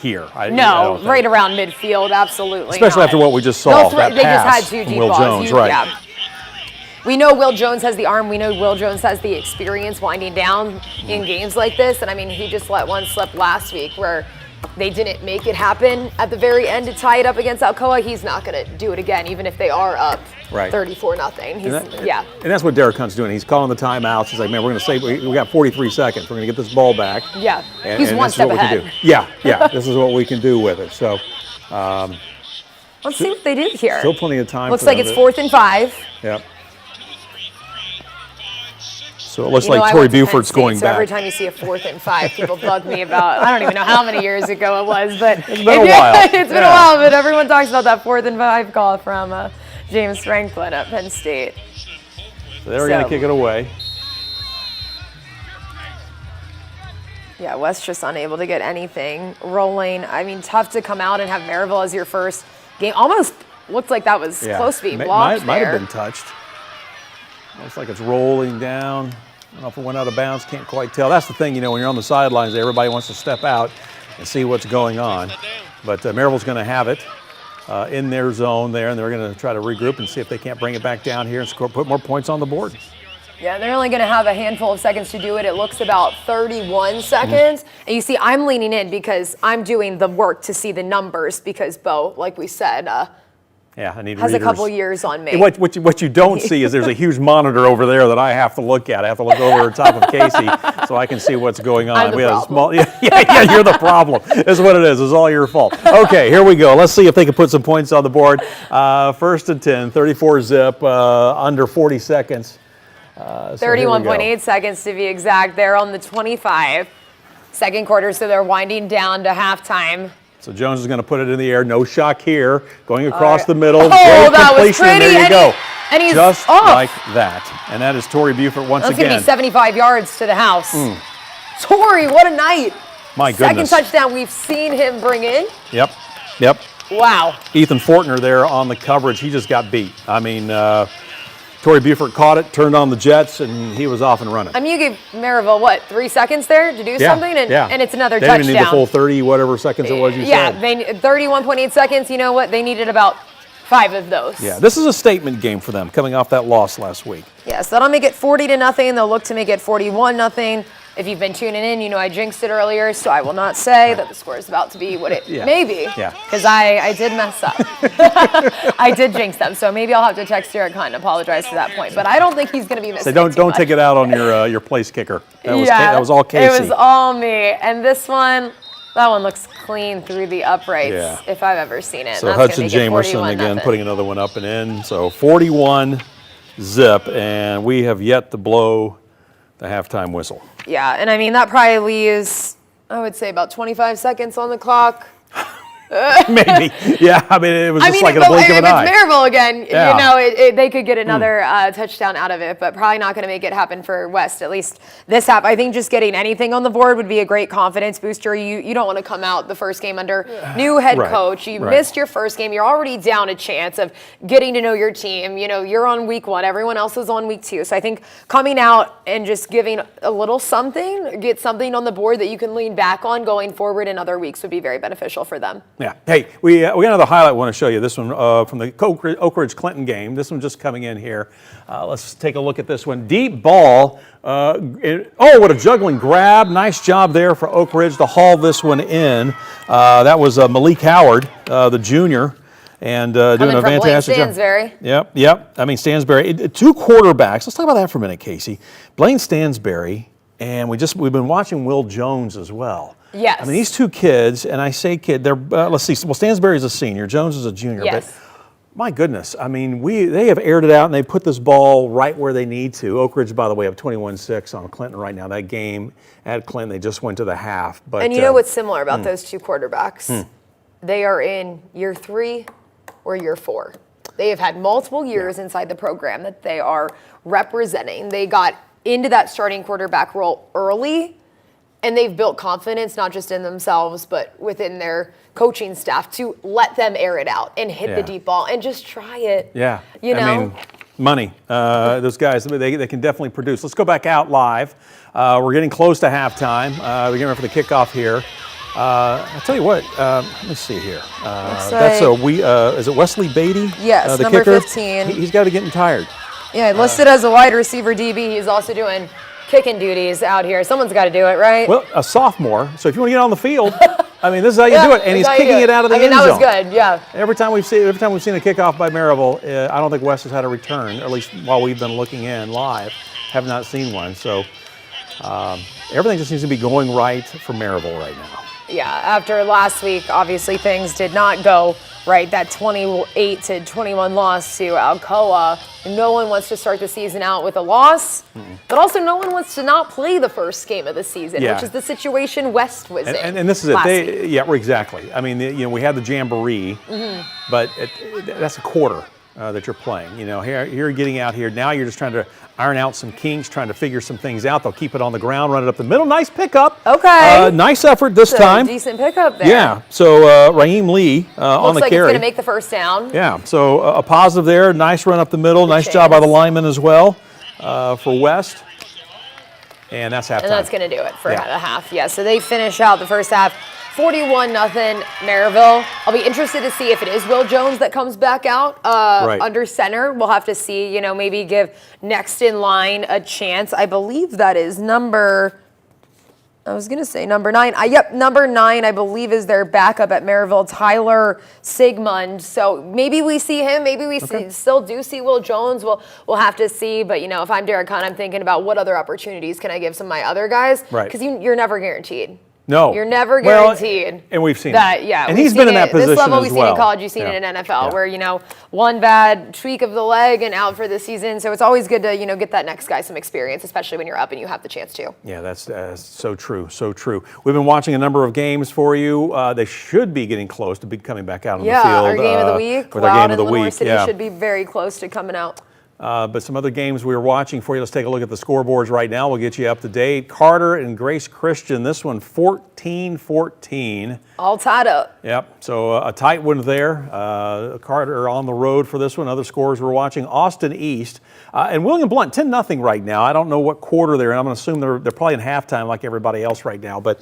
here. No, right around midfield, absolutely. Especially after what we just saw. They just had 2 deep Will balls. Jones, right? Yeah. We know Will Jones has the arm. We know Will Jones has the experience winding down in games like this. And I mean, he just let one slip last week where they didn't make it happen at the very end to tie it up against Alcoa. He's not going to do it again, even if they are up 34-0. And that's what Derek Hunt's doing. He's calling the timeouts. He's like, man, we're going to save. We got 43 seconds. We're going to get this ball back. Yeah, he's one step ahead. This is what we can do with it. So let's see what they do here. Still plenty of time. Looks like it's 4th and 5. Yep. So it looks like Tory Buford's going back. Every time you see a 4th and 5, people bug me about. I don't even know how many years ago it was, but it's been a while. It's been a while, but everyone talks about that 4th and 5 call from James Franklin at Penn State. So they're going to kick it away. Yeah, West just unable to get anything rolling. I mean, tough to come out and have Maryville as your first game. Almost looked like that was close to being blocked. Might have been touched. Looks like it's rolling down. I don't know if it went out of bounds. Can't quite tell. That's the thing, you know, when you're on the sidelines, everybody wants to step out and see what's going on. But Maryville's going to have it in their zone there, and they're going to try to regroup and see if they can't bring it back down here and put more points on the board. Yeah, they're only going to have a handful of seconds to do it. It looks about 31 seconds. And you see, I'm leaning in because I'm doing the work to see the numbers because Bo, like we said, I need has readers. a couple years on me. What you don't see is there's a huge monitor over there that I have to look at. I have to look over the top of Casey so I can see what's going on. I'm the problem. You're the problem. That's what it is. It's all your fault. Okay, here we go. Let's see if they can put some points on the board. 1st and 10, 34 zip, under 40 seconds. 31.8 seconds to be exact. They're on the 25 second quarter, so they're winding down to halftime. So Jones is going to put it in the air. No shock here. Going across the middle. Oh, great that was completion. pretty. There you go. And he's just off. like that. And that is Tory Buford once That's again. That's going to be 75 yards to the house. Tory, what a night. My goodness. Second touchdown we've seen him bring in. Yep. Wow. Ethan Fortner there on the coverage. He just got beat. I mean, Tory Buford caught it, turned on the jets, and he was off and running. I mean, you gave Maryville, 3 seconds there to do something? And it's another touchdown. They didn't need the full 30, whatever seconds it was you said. Yeah, 31.8 seconds. You know what? They needed about 5 of those. Yeah, this is a statement game for them, coming off that loss last week. Yeah, so that'll make it 40-0. They'll look to make it 41-0. If you've been tuning in, you know I jinxed it earlier, so I will not say that the score is about to be what it may be. Yeah. Because I did mess up. I did jinx them, so maybe I'll have to text Derek Hunt and apologize for that point. But I don't think he's going to be missing. So don't take it out on your place kicker. That was all Casey. It was all me. And this one, that one looks clean through the uprights if I've ever seen it. So Hudson Jamerson again putting another one up and in. So 41 zip, and we have yet to blow the halftime whistle. Yeah, and I mean, that probably leaves, I would say, about 25 seconds on the clock. Maybe. Yeah, I mean, it was just like a blink of an eye. If it's Maryville again, you know, they could get another touchdown out of it, but probably not going to make it happen for West, at least this half. I think just getting anything on the board would be a great confidence booster. You don't want to come out the first game under new head coach. You missed your first game. You're already down a chance of getting to know your team. You know, you're on week 1. Everyone else is on week 2. So I think coming out and just giving a little something, get something on the board that you can lean back on going forward in other weeks would be very beneficial for them. Yeah. Hey, we got another highlight I want to show you. This one from the Oak Ridge Clinton game. This one just coming in here. Let's take a look at this one. Deep ball. What a juggling grab. Nice job there for Oak Ridge to haul this one in. That was Malik Howard, the junior, and doing a fantastic job. Stansberry. Yep. I mean, Stansberry. Two quarterbacks. Let's talk about that for a minute, Casey. Blaine Stansberry, and we've been watching Will Jones as well. Yes. I mean, these two kids, and I say kid, they're, let's see, well, Stansberry's a senior, Jones is a junior. Yes. But my goodness, I mean, they have aired it out and they put this ball right where they need to. Oak Ridge, by the way, have 21-6 on Clinton right now. That game at Clinton, they just went to the half. But and you know what's similar about those two quarterbacks? They are in year 3 or year 4. They have had multiple years inside the program that they are representing. They got into that starting quarterback role early, and they've built confidence, not just in themselves, but within their coaching staff to let them air it out and hit the deep ball and just try it. Yeah. You know? I mean, money. Those guys, they can definitely produce. Let's go back out live. We're getting close to halftime. We're getting ready for the kickoff here. I'll tell you what, let me see here. That's is it Wesley Beatty? Yes, the number kicker? 15. He's got to getting tired. Yeah, listed as a wide receiver DB. He's also doing kicking duties out here. Someone's got to do it, right? Well, a sophomore. So if you want to get on the field, I mean, this is how you do it. And he's kicking it out of the end zone. That was good. Yeah. Every time we've seen a kickoff by Maryville, I don't think West has had a return. At least while we've been looking in live, have not seen one. So everything just seems to be going right for Maryville right now. Yeah. After last week, obviously things did not go right. That 28-21 loss to Alcoa. No one wants to start the season out with a loss, but also no one wants to not play the first game of the season, which is the situation West was in. And this is it. Exactly. I mean, we had the jamboree, but that's a quarter that you're playing. Here you're getting out here. Now you're just trying to iron out some kinks, trying to figure some things out. They'll keep it on the ground, run it up the middle. Nice pickup. Okay. Nice effort this time. Decent pickup there. Yeah. So Raheem Lee on the Looks like carry. It's going to make the first down. Yeah. So a positive there. Nice run up the middle. Nice job by the lineman as well for West. And that's halftime. And that's going to do it for the half. Yeah. So they finish out the first half. 41-0 Maryville. I'll be interested to see if it is Will Jones that comes back out under center. We'll have to see, maybe give next in line a chance. I believe that is number 9. Number 9, I believe, is their backup at Maryville, Tyler Sigmund. So maybe we see him. Maybe we still do see Will Jones. We'll have to see. But, if I'm Derek Kahn, I'm thinking about what other opportunities can I give some of my other guys? Right. Because you're never guaranteed. No. You're never guaranteed. And we've seen that. it. Yeah. And he's been in that position this level as we've well. seen in college, you've seen it in NFL, where, one bad tweak of the leg and out for the season. So it's always good to, get that next guy some experience, especially when you're up and you have the chance to. Yeah, that's so true, so true. We've been watching a number of games for you. They should be getting close to coming back out on the field. Yeah, our game of the week. With our game of the Lenoir week. City should be very close to coming out. But some other games we were watching for you. Let's take a look at the scoreboards right now. We'll get you up to date. Carter and Grace Christian, this one 14-14. All tied up. Yep, so a tight one there. Carter on the road for this one. Other scores we're watching. Austin East and William Blount, 10-0 right now. I don't know what quarter they're in. I'm going to assume they're probably in halftime like everybody else right now. But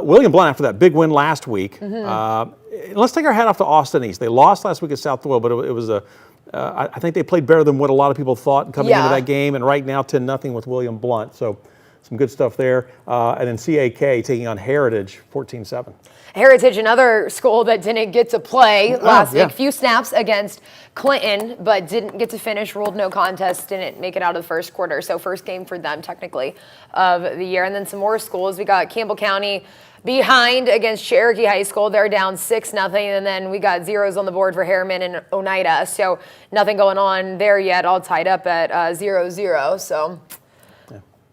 William Blount, after that big win last week, let's take our hat off to Austin East. They lost last week at South Doyle, but it was I think they played better than what a lot of people thought coming into that game. And right now, 10-0 with William Blount. So some good stuff there. And then CAK taking on Heritage, 14-7. Heritage, another school that didn't get to play last week. Few snaps against Clinton, but didn't get to finish, ruled no contest, didn't make it out of the first quarter. So first game for them, technically, of the year. And then some more schools. We got Campbell County behind against Cherokee High School. They're down 6-0. And then we got zeros on the board for Harriman and Oneida. So nothing going on there yet, all tied up at 0-0. So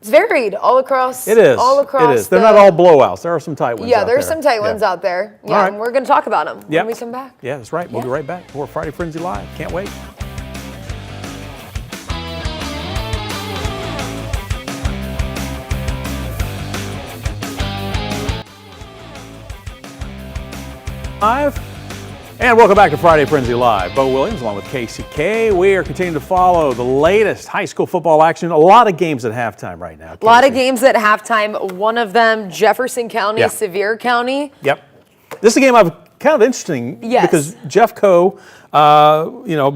it's varied all across. It is. All across. It is. They're not all blowouts. There are some tight ones out there. Yeah, there's some tight ones out there. Yeah, right. and we're going to talk about them when we come back. Yeah, that's right. We'll be right back for Friday Frenzy Live. Can't wait. And welcome back to Friday Frenzy Live. Bo Williams along with KCK. We are continuing to follow the latest high school football action. A lot of games at halftime right now. A lot of games at halftime. One of them, Jefferson County, Sevier County. Yep. This is a game I've kind of interesting Yes. because Jeffco,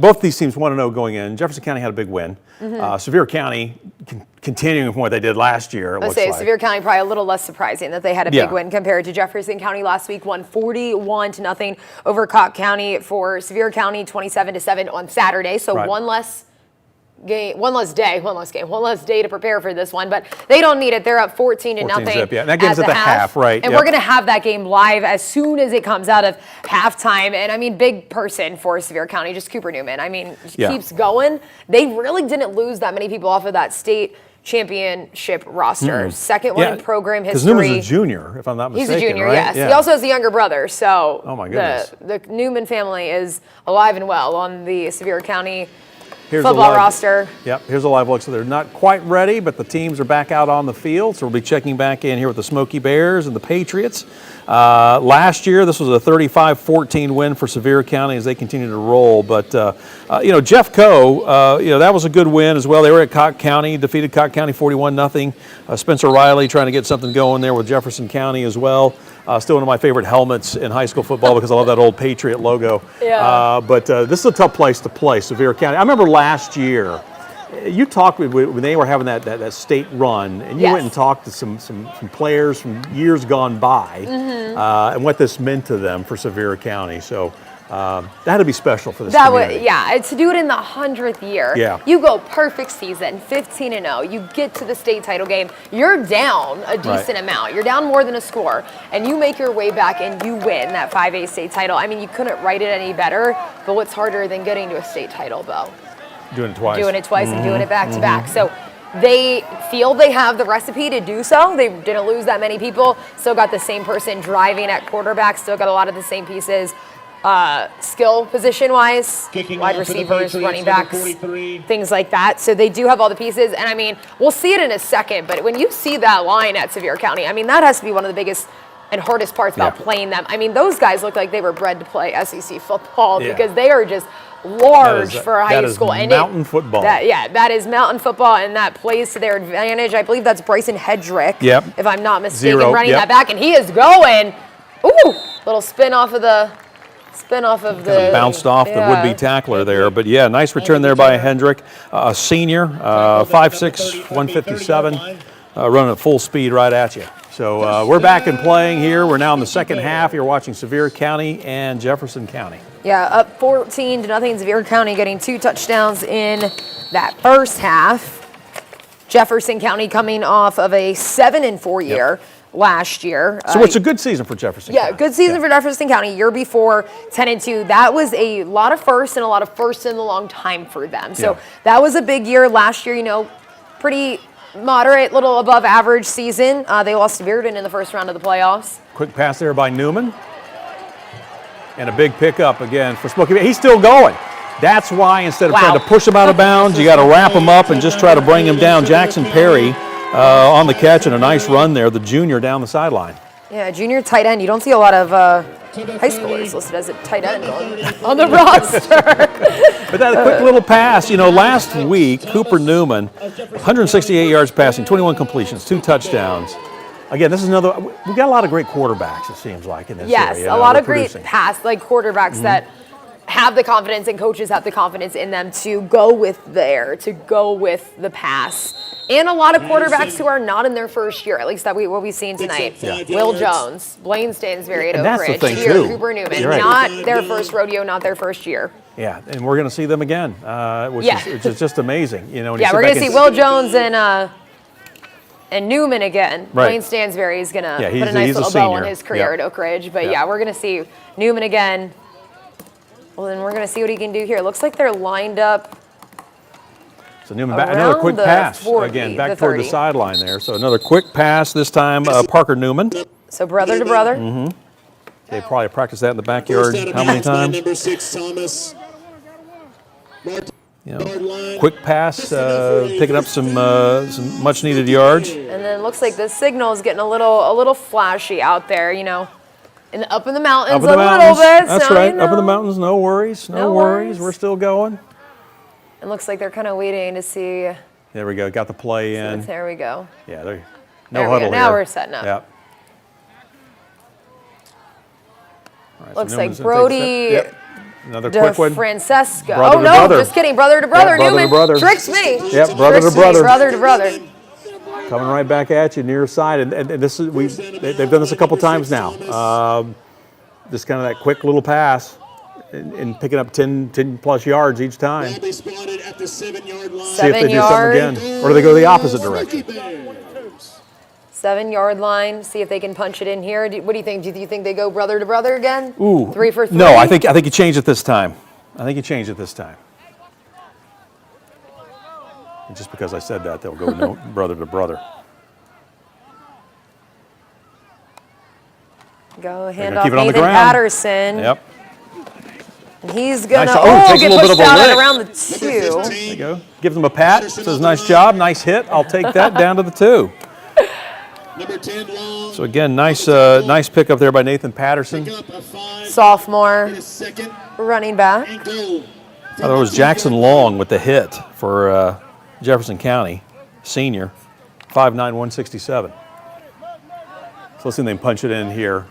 both these teams 1-0 going in. Jefferson County had a big win. Sevier County continuing from what they did last year. It looks like. Sevier County probably a little less surprising that they had a big win compared to Jefferson County last week. Won 41-0 over Cocke County. For Sevier County, 27-7 on Saturday. So one less game, one less day to prepare for this one, but they don't need it. They're up 14-0. Yeah, that game's at the half, right? And we're going to have that game live as soon as it comes out of halftime. And I mean, big person for Sevier County, just Cooper Newman. I mean, keeps going. They really didn't lose that many people off of that state championship roster. Second one in program history. Because Newman's a junior, if I'm not mistaken. He's a junior, right? yes. He also has a younger brother, so oh my goodness. The Newman family is alive and well on the Sevier County football roster. Yep, here's a live look. So they're not quite ready, but the teams are back out on the field. So we'll be checking back in here with the Smoky Bears and the Patriots. Last year, this was a 35-14 win for Sevier County as they continue to roll. But, Jeffco, that was a good win as well. They were at Cocke County, defeated Cocke County 41-0. Spencer Riley trying to get something going there with Jefferson County as well. Still one of my favorite helmets in high school football because I love that old Patriot logo. Yeah. But this is a tough place to play, Sevier County. I remember last year, you talked when they were having that state run, and you went and talked to some players from years gone by and what this meant to them for Sevier County. So that had to be special for this community. To do it in the 100th year. Yeah. You go perfect season, 15-0. You get to the state title game. You're down a decent amount. You're down more than a score, and you make your way back and you win that 5A state title. I mean, you couldn't write it any better. But what's harder than getting to a state title, Bo? Doing it twice. And doing it back to back. So they feel they have the recipe to do so. They didn't lose that many people. Still got the same person driving at quarterback. Still got a lot of the same pieces. Skill position-wise, wide receivers, running backs, things like that. So they do have all the pieces. And, I mean, we'll see it in a second. But when you see that line at Sevier County, I mean, that has to be one of the biggest and hardest parts about playing them. I mean, those guys look like they were bred to play SEC football because they are just large for high school. That is mountain football. That is mountain football, and that plays to their advantage. I believe that's Bryson Hedrick, if I'm not mistaken, running that back, and he is going. Ooh, little spin off of the. Bounced off the would-be tackler there. But, nice return there by Hendrick, a senior, 5'6", 157, running at full speed right at you. So we're back and playing here. We're now in the second half. You're watching Sevier County and Jefferson County. Yeah, up 14-0. Sevier County getting 2 touchdowns in that first half. Jefferson County coming off of a 7-4 year last year. So it's a good season for Jefferson County. Yeah, good season for Jefferson County. Year before, 10-2. That was a lot of firsts and a lot of firsts in a long time for them. So that was a big year. Last year, pretty moderate, little above average season. They lost to Bearden in the first round of the playoffs. Quick pass there by Newman. And a big pickup again for Smokey. He's still going. That's why instead of trying to push him out of bounds, you got to wrap him up and just try to bring him down. Jackson Perry on the catch and a nice run there, the junior down the sideline. Yeah, junior tight end. You don't see a lot of high schoolers listed as a tight end on the roster. But that quick little pass, last week, Cooper Newman, 168 yards passing, 21 completions, 2 touchdowns. Again, this is another, we've got a lot of great quarterbacks, it seems like, in this area. Yes, a lot of great quarterbacks that have the confidence, and coaches have the confidence in them to go with the pass. And a lot of quarterbacks who are not in their first year, at least what we've seen tonight. Will Jones, Blaine Stansberry at Oak Ridge, Cooper Newman, not their first rodeo, not their first year. Yeah, and we're going to see them again, which is just amazing. When we're going to see Will Jones and Newman again. Blaine Stansberry is going to put a nice little bow on his career at Oak Ridge. But we're going to see Newman again. Well, then we're going to see what he can do here. It looks like they're lined up. So Newman back, another quick pass, 40, again, back toward the sideline there. So another quick pass, this time Parker Newman. So brother to brother. They probably practiced that in the backyard how many times? Number 6, Thomas. Quick pass, picking up some much-needed yards. And then it looks like the signal is getting a little flashy out there, up in the mountains little bit. That's so, right, up in the mountains, no worries, no worries. We're still going. It looks like they're kind of waiting to see. There we go, got the play in. There we go. Yeah, no there huddle now here. We're setting up. Yep. Right, Looks so like Newman's Brody yep. Another quick one. Francesco. Brother Oh, to no, brother. just kidding. Brother to brother. Yep, brother Newman to brother. tricks me. Yep, brother Tricks to brother. Me, brother to brother. Coming right back at you near side. And this is, they've done this a couple times now. Just kind of that quick little pass and picking up 10 plus yards each time. They spotted at the 7-yard line. See if they do something again. Or do they go the opposite direction? 7-yard line. See if they can punch it in here. What do you think? Do you think they go brother to brother again? Ooh. 3 for 3? No, I think you change it this time. I think you change it this time. And just because I said that, they'll go no, brother to brother. Go They're handoff keep it on the Nathan ground. Patterson. Yep. And he's going to Takes a get little bit pushed of a out lick. at around the 2. There you go. Gives them a pat. Says, nice job, nice hit. I'll take that down to the 2. Number 10 long. So again, nice pick up there by Nathan Patterson. Pick up a 5 Sophomore and a second running back. and goal. I thought it was Jackson Long with the hit for Jefferson County, senior, 5'9", 167. So let's see if they can punch it in here.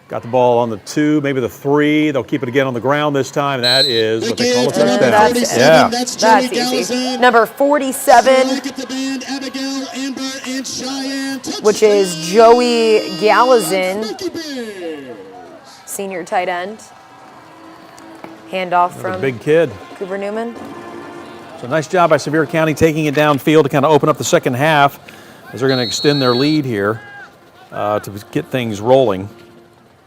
Got the ball on the 2, maybe the 3. They'll keep it again on the ground this time. That is what they call a touchdown. That's it. Yeah. That's easy. Number 47, Look at the band, Abigail, Amber, and Cheyenne. which is Joey Gallazin, Lucky Bears. senior tight end. Handoff Another from big kid. Cooper Newman. So nice job by Sevier County taking it downfield to kind of open up the second half as they're going to extend their lead here to get things rolling.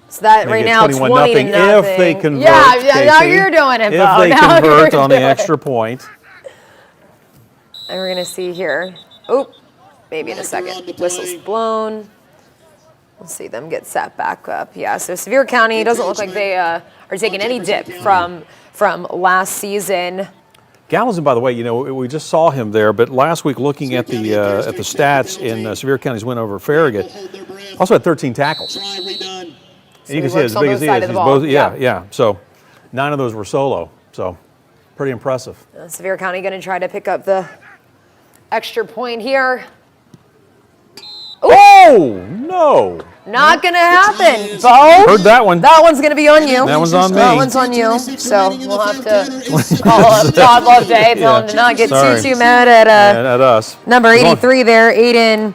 So that They right get now 21 20 to nothing nothing. if they convert. Yeah, now Casey. you're doing it, If Bo. they Now convert you're on the doing it. extra point. And we're going to see here. Oh, maybe in a second. Whistle's blown. We'll see them get set back up. Yeah, so Sevier County doesn't look like they are taking any dip from last season. Gallazin, by the way, you know, we just saw him there, but last week looking at the stats in Sevier County's win over Farragut, also had 13 tackles. Try redone. And you can he see it as works on big both as he sides is. of the He's ball. both, yeah. So 9 of those were solo. So pretty impressive. Sevier County going to try to pick up the extra point here. Oh, no. Not going to happen, Bo. Heard that one. That one's going to be on you. That one's on me. That one's on you. So we'll have to call up Todd Loveday, tell him to not get Sorry. too mad at At us. number 83 there, Aiden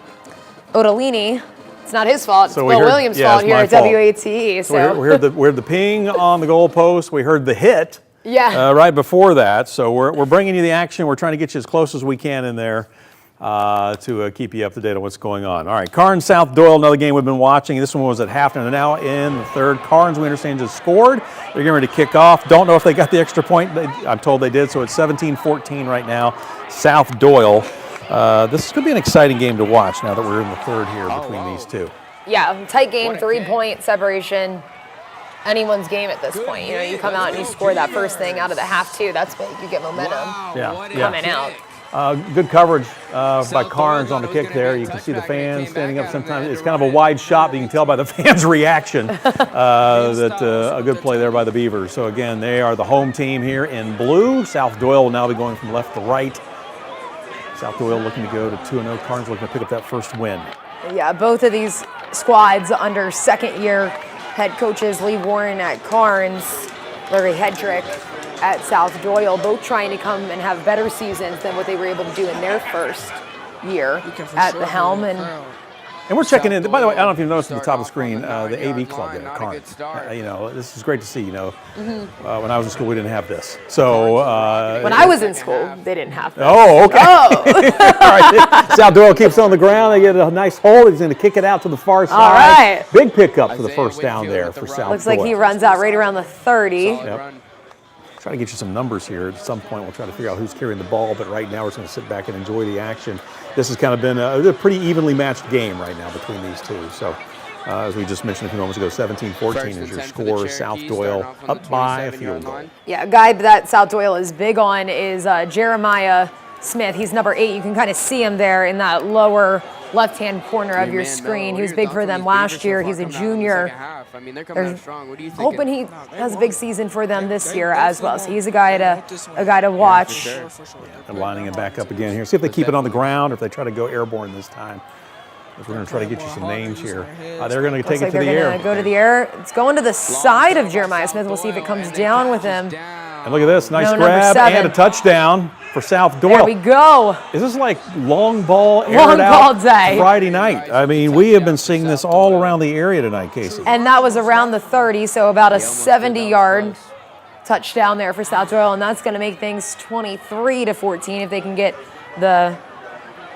Odolini. It's not his fault. It's So we Bill heard- Williams' yeah, fault it's here my at fault. WATE. So we heard the ping on the goalpost. We heard the hit right before that. So we're bringing you the action. We're trying to get you as close as we can in there to keep you up to date on what's going on. All right, Karns South Doyle, another game we've been watching. This one was at halftime. They're now in the third. Karns, we understand, just scored. They're getting ready to kick off. Don't know if they got the extra point. I'm told they did. So it's 17-14 right now. South Doyle. This could be an exciting game to watch now that we're in the third here between these two. Yeah, tight game, 3-point separation. Anyone's game at this point. You know, you come out and you score that first thing out of the half too. That's big. You get momentum coming out. Good coverage by Karns on the kick there. You can see the fans standing up sometimes. It's kind of a wide shot, but you can tell by the fans' reaction that a good play there by the Beavers. So again, they are the home team here in blue. South Doyle will now be going from left to right. South Doyle looking to go to 2-0. Karns looking to pick up that first win. Yeah, both of these squads under second-year head coaches Lee Warren at Karns, Larry Hedrick at South Doyle, both trying to come and have better seasons than what they were able to do in their first year at the helm. And we're checking in. By the way, I don't know if you noticed at the top of the screen, the AV club there at Karns. You know, this is great to see. You know, when I was in school, we didn't have this. So when I was in school, they didn't have this. Oh, okay. Oh. All right. South Doyle keeps it on the ground. They get a nice hold. He's going to kick it out to the far side. All right. Big pickup for the first down there for South Doyle. Looks like he runs out right around the 30. Yep. Try to get you some numbers here. At some point, we'll try to figure out who's carrying the ball, but right now we're just going to sit back and enjoy the action. This has kind of been a pretty evenly matched game right now between these two. So, as we just mentioned a few moments ago, 17-14 is your score. South Doyle up by a field goal. Yeah, a guy that South Doyle is big on is Jeremiah Smith. He's number 8. You can kind of see him there in that lower left-hand corner of your screen. He was big for them last year. He's a junior. They're hoping he has a big season for them this year as well. So he's a guy to watch. Yeah, they're lining him back up again here. See if they keep it on the ground or if they try to go airborne this time. We're going to try to get you some names here. They're going to take it to the air. They're going to go to the air. It's going to the side of Jeremiah Smith. We'll see if it comes down with him. And look at this, nice grab and a touchdown for South Doyle. There we go. Is this like long ball aired out day. Friday night? I mean, we have been seeing this all around the area tonight, Casey. And that was around the 30, so about a 70-yard touchdown there for South Doyle, and that's going to make things 23-14 if they can get the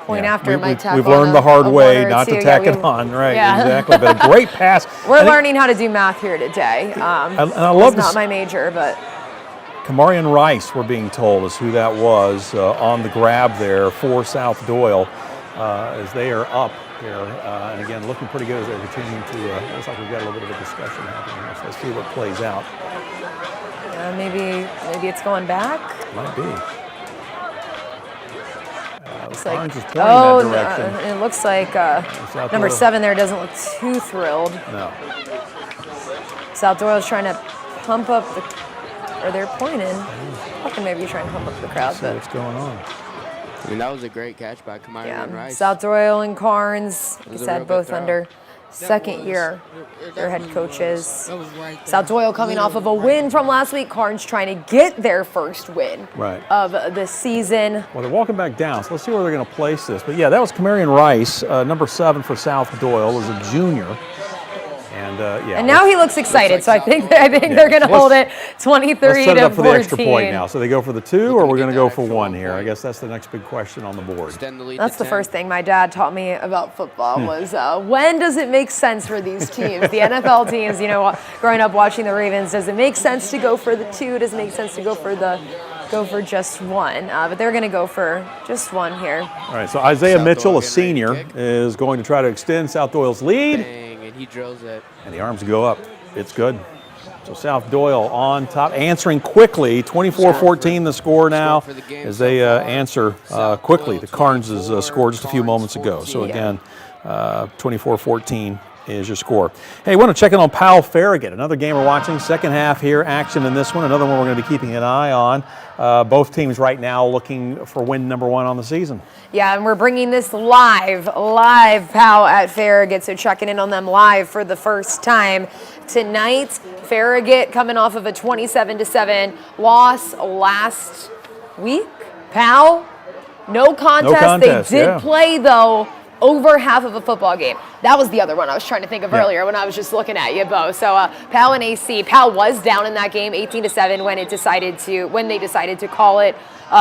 point after my tackle. We've learned the hard way not to tack it on, right? Yeah. Exactly. But a great pass. We're learning how to do math here today. And I love it's not my major, but Kamarian Rice, we're being told, is who that was on the grab there for South Doyle as they are up here. And again, looking pretty good as they're continuing to. Looks like we've got a little bit of a discussion happening here. So let's see what plays out. Maybe it's going back. Might be. Karns is pointing that direction. It looks like number 7 there doesn't look too thrilled. No. South Doyle's trying to pump up or they're pointing. Maybe trying to pump up the crowd. See what's going on. I mean, that was a great catch by Kamarian Rice. South Doyle and Karns, like I said, both under second year, their head coaches. South Doyle coming off of a win from last week. Karns trying to get their first win of the season. Well, they're walking back down, so let's see where they're going to place this. But yeah, that was Kamarian Rice, number 7 for South Doyle, is a junior. And now he looks excited, so I think they're going to hold it 23-14. Let's set it up for the extra point now. So they go for the 2, or we're going to go for 1 here? I guess that's the next big question on the board. That's the first thing my dad taught me about football was when does it make sense for these teams, the NFL teams? You know, growing up watching the Ravens, does it make sense to go for the 2? Does it make sense to go for just 1? But they're going to go for just 1 here. All right. So Isaiah Mitchell, a senior, is going to try to extend South Doyle's lead. He drills it. And the arms go up. It's good. So South Doyle on top, answering quickly. 24-14 the score now as they answer quickly. The Karns' score just a few moments ago. So again, 24-14 is your score. Hey, I want to check in on Powell Farragut. Another game we're watching. Second half here, action in this one. Another one we're going to be keeping an eye on. Both teams right now looking for win number 1 on the season. Yeah, and we're bringing this live Powell at Farragut, so checking in on them live for the first time tonight. Farragut coming off of a 27-7 loss last week. Powell, no contest. They did play, though, over half of a football game. That was the other one I was trying to think of earlier when I was just looking at you, Bo. So Powell and AC. Powell was down in that game, 18-7, when they decided to call it.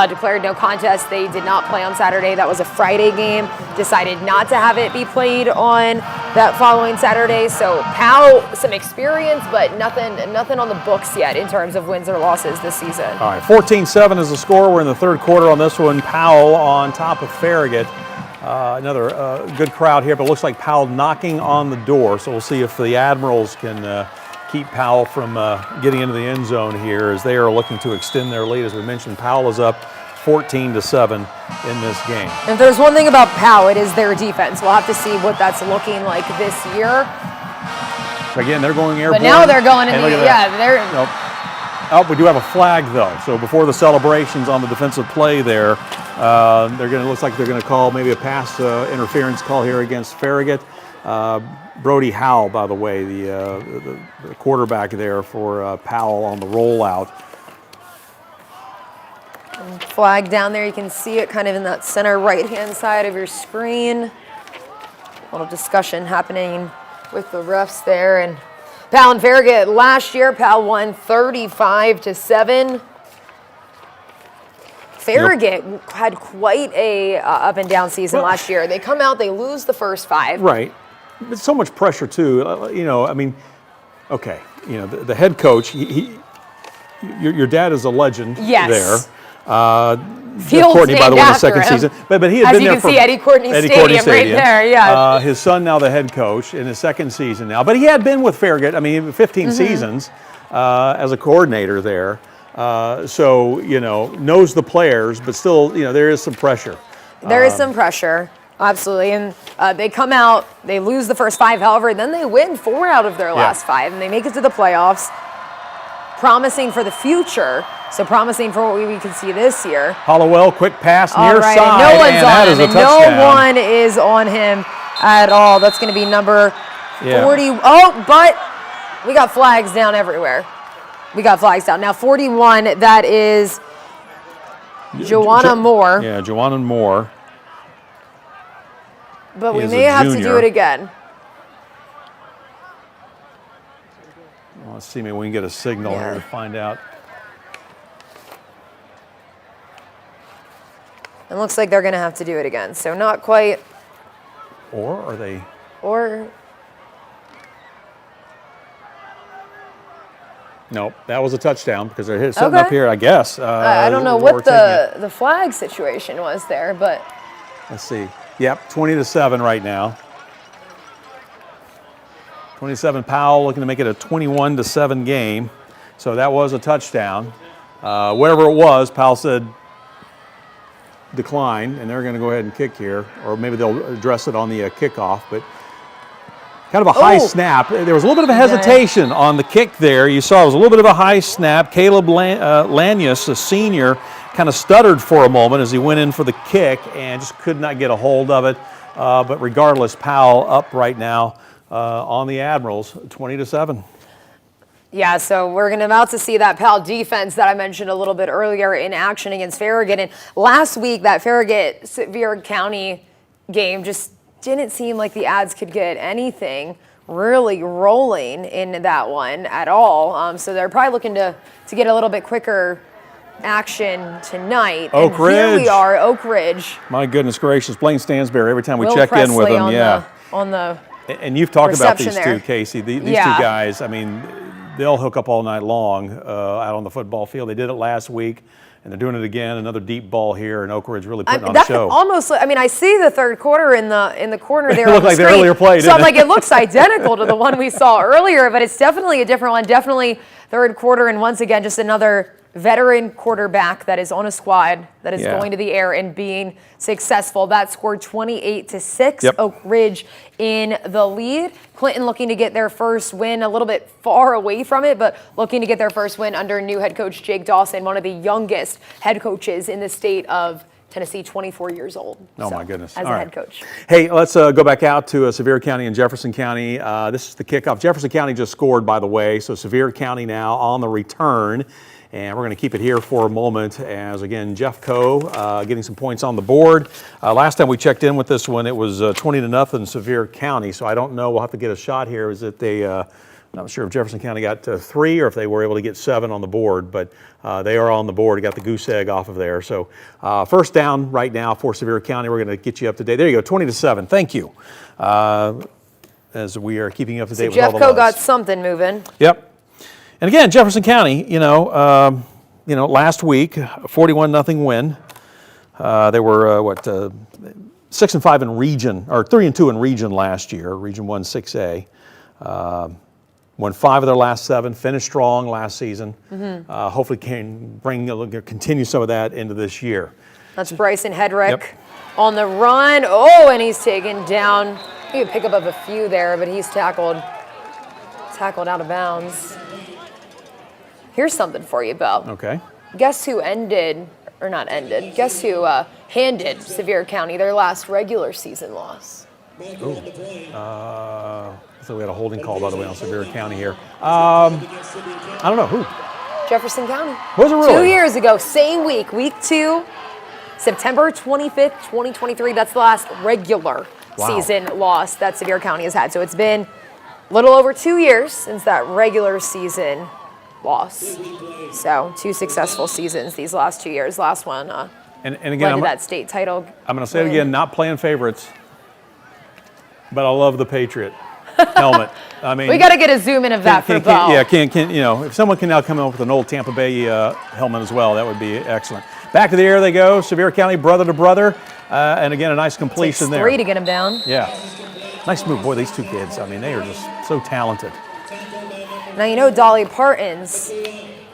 Declared no contest. They did not play on Saturday. That was a Friday game. Decided not to have it be played on that following Saturday. So Powell, some experience, but nothing on the books yet in terms of wins or losses this season. All right, 14-7 is the score. We're in the third quarter on this one. Powell on top of Farragut. Another good crowd here, but it looks like Powell knocking on the door. So we'll see if the Admirals can keep Powell from getting into the end zone here as they are looking to extend their lead. As we mentioned, Powell is up 14-7 in this game. If there's one thing about Powell, it is their defense. We'll have to see what that's looking like this year. Again, they're going airborne. But now they're going in Nope. Oh, we do have a flag though. So before the celebrations on the defensive play there, looks like they're going to call maybe a pass interference call here against Farragut. Brody Howell, by the way, the quarterback there for Powell on the rollout. Flag down there, you can see it kind of in that center right-hand side of your screen. A little discussion happening with the refs there. And Powell and Farragut last year, Powell won 35-7. Farragut had quite a up and down season last year. They come out, they lose the first 5. Right. But so much pressure too. The head coach, your dad is a legend there. Courtney, by the way, in the second season. But he had been there for Eddie Courtney Stadium right there, yeah. His son now the head coach in his second season now. But he had been with Farragut, 15 seasons as a coordinator there. So, knows the players, but still, there is some pressure. There is some pressure. Absolutely, and they come out, they lose the first 5, however, then they win 4 out of their last 5, and they make it to the playoffs, promising for the future, so promising for what we can see this year. Hollowell, quick pass near side, no one's and that is a touchdown. No one is on him. at all. That's going to be number 40. Oh, but we got flags down everywhere. We got flags down. Now 41, that is Joanna Moore. Yeah, Joanna Moore. But we may have to do it again. Well, let's see, maybe we can get a signal here to find out. It looks like they're going to have to do it again. So not quite. Or are they? Or. Nope, that was a touchdown because they're sitting up here, I guess. I don't know what the flag situation was there, but. Let's see. Yep, 20-7 right now. 27 Powell looking to make it a 21-7 game. So that was a touchdown. Whatever it was, Powell said decline, and they're going to go ahead and kick here. Or maybe they'll address it on the kickoff. But kind of a high snap. There was a little bit of a hesitation on the kick there. You saw it was a little bit of a high snap. Caleb Lanius, a senior, kind of stuttered for a moment as he went in for the kick and just could not get a hold of it. But regardless, Powell up right now on the Admirals, 20-7. Yeah, so we're about to see that Powell defense that I mentioned a little bit earlier in action against Farragut. And last week, that Farragut-Sevier County game just didn't seem like the Ads could get anything really rolling in that one at all. So they're probably looking to get a little bit quicker action tonight. Oak Ridge. Here we are, Oak Ridge. My goodness gracious, Blaine Stansberry, every time we check in with him, on the and you've talked about these there. two, Casey. These two guys, I mean, they'll hook up all night long out on the football field. They did it last week, and they're doing it again. Another deep ball here, and Oak Ridge really putting on a show. Almost, I mean, I see the third quarter in the corner there. It looked like the earlier play, so I'm like, it looks identical to the one we saw earlier, but it's definitely a different one. Definitely third quarter, and once again, just another veteran quarterback that is on a squad that is going to the air and being successful. That scored 28-6. Yep. Oak Ridge in the lead. Clinton looking to get their first win, a little bit far away from it, but looking to get their first win under new head coach Jake Dawson, one of the youngest head coaches in the state of Tennessee, 24 years old. Oh, my goodness. As a head coach. Hey, let's go back out to Sevier County and Jefferson County. This is the kickoff. Jefferson County just scored, by the way, so Sevier County now on the return. And we're going to keep it here for a moment as, again, Jeff Coe getting some points on the board. Last time we checked in with this one, it was 20-0 Sevier County. So I don't know. We'll have to get a shot here. Is that they, not sure if Jefferson County got 3 or if they were able to get 7 on the board. But they are on the board. Got the goose egg off of there. So first down right now for Sevier County. We're going to get you up to date. There you go, 20-7. Thank you. As we are keeping you up to date with all the Jeff Coe got something moving. Yep. And again, Jefferson County, last week, 41-0 win. They were 6-5 in region, or 3-2 in region last year. Region 1 6A. Won 5 of their last 7. Finished strong last season. Hopefully, can continue some of that into this year. That's Bryson Hedrick on the run. Oh, and he's taken down. He could pick up a few there, but he's tackled out of bounds. Here's something for you, Bill. Okay. Guess who Guess who handed Sevier County their last regular season loss? So we had a holding call, by the way, on Sevier County here. I don't know who. Jefferson County. Was it really? 2 years ago, same week, week 2, September 25th, 2023. That's the last regular season loss that Sevier County has had. So it's been a little over 2 years since that regular season loss. So 2 successful seasons these last 2 years. Last one and again, that state title. I'm going to say it again, not playing favorites, but I love the Patriot helmet. I mean, we got to get a zoom in of that for Bo. If someone can now come up with an old Tampa Bay helmet as well, that would be excellent. Back to the air they go. Sevier County, brother to brother, and again a nice completion there. 3 to get him down. Yeah, nice move, boy. These 2 kids. I mean, they are just so talented. Now, Dolly Parton's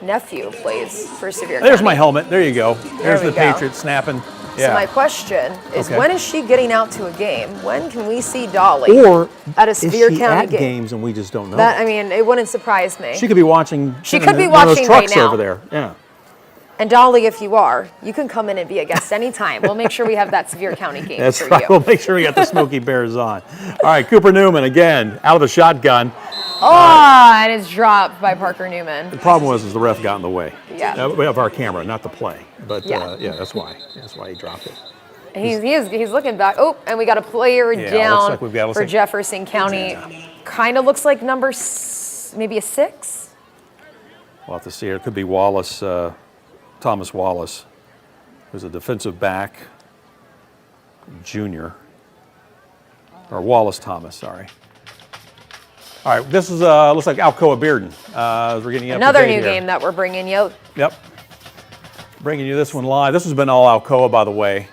nephew plays for Sevier There's County. my helmet. There you go. There's the go. Patriot snapping. So my question is, when is she getting out to a game? When can we see Dolly at a Sevier County at games and we just don't know? It wouldn't surprise me. She could be watching. She could be one of watching those trucks right now. over there. Yeah. And Dolly, if you are, you can come in and be a guest anytime. We'll make sure we have that Sevier County game That's for right. you. We'll make sure we got the Smoky Bears on. All right, Cooper Newman again, out of the shotgun. And it's dropped by Parker Newman. The problem was the ref got in the way. Yeah. Of our camera, not the play. But Yeah. that's why. That's why he dropped it. He's looking back. Oh, and we got a player down for Jefferson County. Kind of looks like number maybe a 6. We'll have to see. It could be Wallace, Thomas Wallace, who's a defensive back, junior. Or Wallace Thomas, sorry. All right, this is looks like Alcoa Bearden. We're getting another new game that we're bringing you. Yep. Bringing you this one live. This has been all Alcoa, by the way.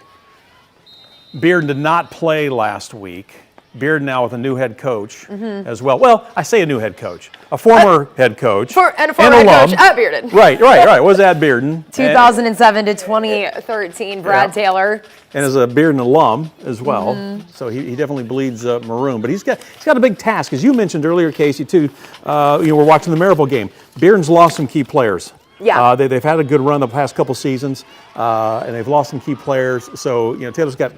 Bearden did not play last week. Bearden now with a new head coach as well. Well, I say a new head coach, a former head coach, and a former head coach at Bearden. Right. Was at Bearden. 2007 to 2013, Brad Taylor. And is a Bearden alum as well, so he definitely bleeds maroon. But he's got a big task, as you mentioned earlier, Casey. Too. We're watching the Maryville game. Bearden's lost some key players. Yeah. They've had a good run the past couple seasons, and they've lost some key players. So Taylor's got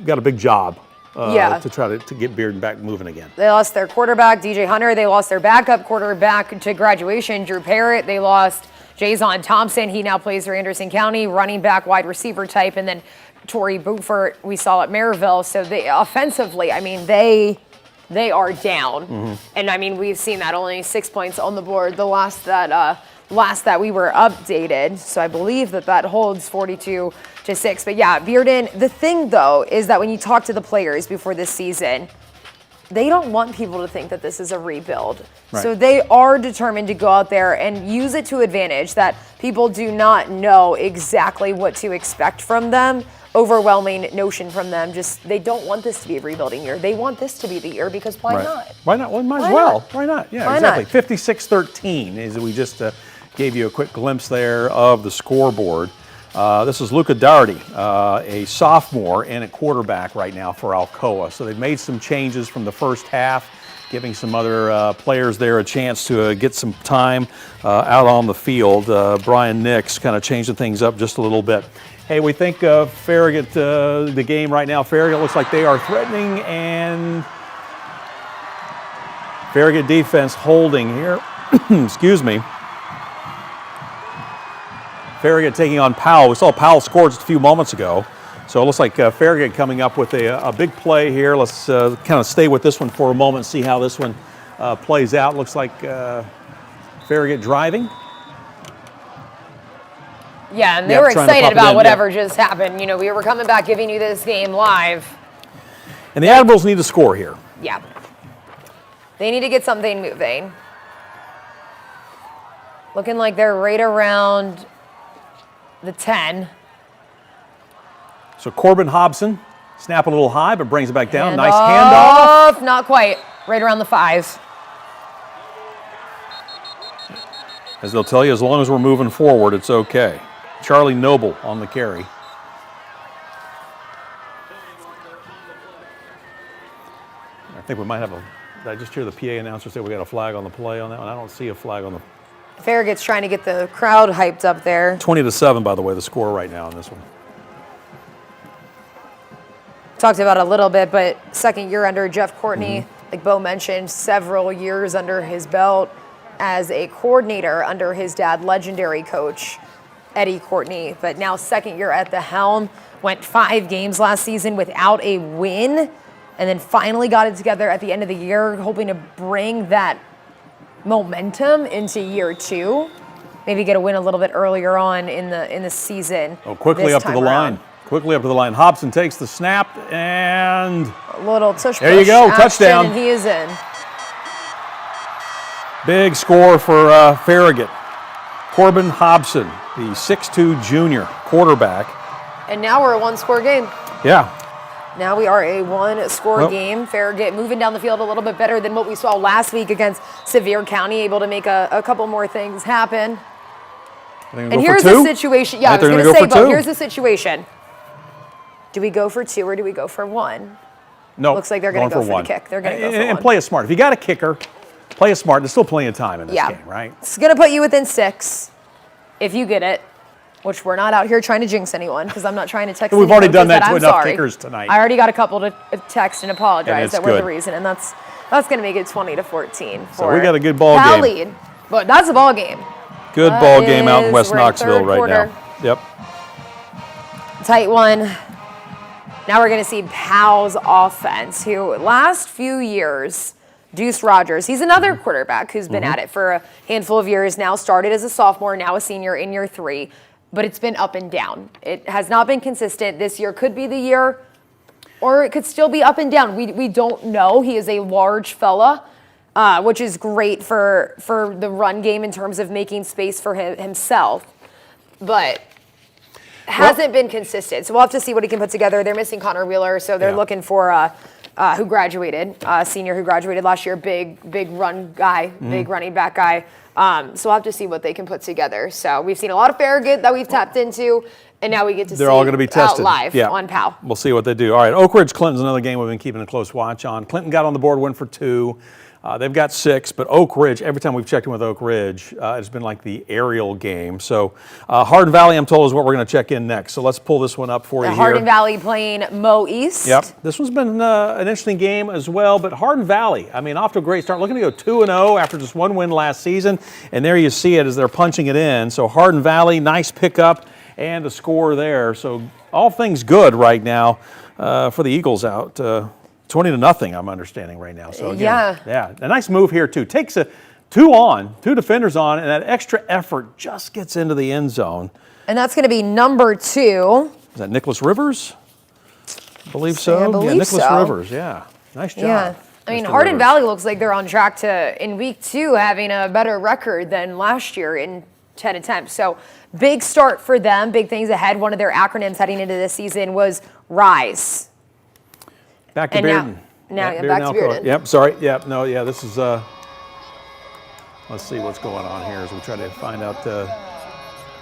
a big job. To try to get Bearden back moving again. They lost their quarterback, DJ Hunter. They lost their backup quarterback to graduation, Drew Parrott. They lost Jason Thompson. He now plays for Anderson County, running back, wide receiver type. And then Torrey Buford, we saw at Maryville. So they offensively, they are down. And we've seen that only 6 points on the board the last that we were updated. So I believe that holds 42-6. But yeah, Bearden, the thing though is that when you talk to the players before this season, they don't want people to think that this is a rebuild. Right. So they are determined to go out there and use it to advantage that people do not know exactly what to expect from them. Overwhelming notion from them. Just they don't want this to be a rebuilding year. They want this to be the year because why not? Why not? Well, might as well. Why not? Yeah, why exactly. Not? 56-13 is we just gave you a quick glimpse there of the scoreboard. This is Luca Doherty, a sophomore and a quarterback right now for Alcoa. So they've made some changes from the first half, giving some other players there a chance to get some time out on the field. Brian Nix kind of changing things up just a little bit. Hey, we think of Farragut, the game right now. Farragut looks like they are threatening, and Farragut defense holding here. Excuse me. Farragut taking on Powell. We saw Powell score just a few moments ago. So it looks like Farragut coming up with a big play here. Let's kind of stay with this one for a moment, see how this one plays out. Looks like Farragut driving. Yeah, and they were excited about whatever just happened. We were coming back giving you this game live. And the Admirals need to score here. Yeah. They need to get something moving. Looking like they're right around the 10. So Corbin Hobson, snap a little high, but brings it back down. Nice handoff. Not quite. Right around the 5. As they'll tell you, as long as we're moving forward, it's okay. Charlie Noble on the carry. I think we might have did I just hear the PA announcer say we got a flag on the play on that one? I don't see a flag on the. Farragut's trying to get the crowd hyped up there. 20-7, by the way, the score right now on this one. Talked about it a little bit, but second year under Jeff Courtney, like Bo mentioned, several years under his belt as a coordinator under his dad, legendary coach Eddie Courtney. But now second year at the helm, went 5 games last season without a win, and then finally got it together at the end of the year, hoping to bring that momentum into year 2. Maybe get a win a little bit earlier on in the season. Oh, quickly up to the line. Quickly up to the line. Hobson takes the snap and a little tush. There you go, touchdown. And he is in. Big score for Farragut. Corbin Hobson, the 6'2 junior quarterback. And now we're a 1-score game. Yeah. Now we are a 1-score game. Farragut moving down the field a little bit better than what we saw last week against Sevier County, able to make a couple more things happen. And here's the situation. Yeah, I was going to say, but here's the situation. Do we go for 2 or do we go for 1? No. Looks like they're going to go for the kick. They're going to go for 1. And play it smart. If you got a kicker, play it smart. There's still plenty of time in this game, right? It's going to put you within 6 if you get it. which we're not out here trying to jinx anyone because I'm not trying to text. We've already done that to I'm enough sorry. kickers tonight. I already got a couple to text and apologize And that were the good. reason, and that's going to make it 20-14. So we got a good ball Powell game. lead, but that's a ball game. Good ball game out in West we're Knoxville third right quarter. now. Yep. Tight one. Now we're going to see Powell's offense, who last few years, Deuce Rogers, he's another quarterback who's been at it for a handful of years now, started as a sophomore, now a senior in year 3, but it's been up and down. It has not been consistent. This year could be the year, or it could still be up and down. We don't know. He is a large fella, which is great for the run game in terms of making space for himself, but hasn't been consistent. So we'll have to see what he can put together. They're missing Connor Wheeler, so they're looking for who graduated, senior who graduated last year, big run guy, big running back guy. So we'll have to see what they can put together. So we've seen a lot of Farragut that we've tapped into, and now we get to see They're all going to be tested live on Powell. We'll see what they do. All right, Oak Ridge Clinton's another game we've been keeping a close watch on. Clinton got on the board, went for 2. They've got 6, but Oak Ridge, every time we've checked in with Oak Ridge, it's been like the aerial game. So Hardin Valley, I'm told, is what we're going to check in next. So let's pull this one up for you here. Hardin Valley playing Mo East. Yep. This one's been an interesting game as well, but Hardin Valley, I mean, off to a great start. Looking to go 2-0 after just 1 win last season, and there you see it as they're punching it in. So Hardin Valley, nice pickup and a score there. So all things good right now for the Eagles out. 20-0, I'm understanding right now. So again, yeah, a nice move here too. Takes a 2 defenders on, and that extra effort just gets into the end zone. And that's going to be number 2. Is that Nicholas Rivers? I believe so. I believe yeah, Nicholas so. Rivers. Yeah, nice job. Yeah. I mean, Mr. Hardin Rivers. Valley looks like they're on track to, in week 2, having a better record than last year in 10 attempts. So big start for them, big things ahead. One of their acronyms heading into this season was RISE. Back to And Bearden. Now Bearden, back to Alcoa. Bearden. Yep, sorry. Yep, no, yeah, this is, let's see what's going on here as we try to find out, did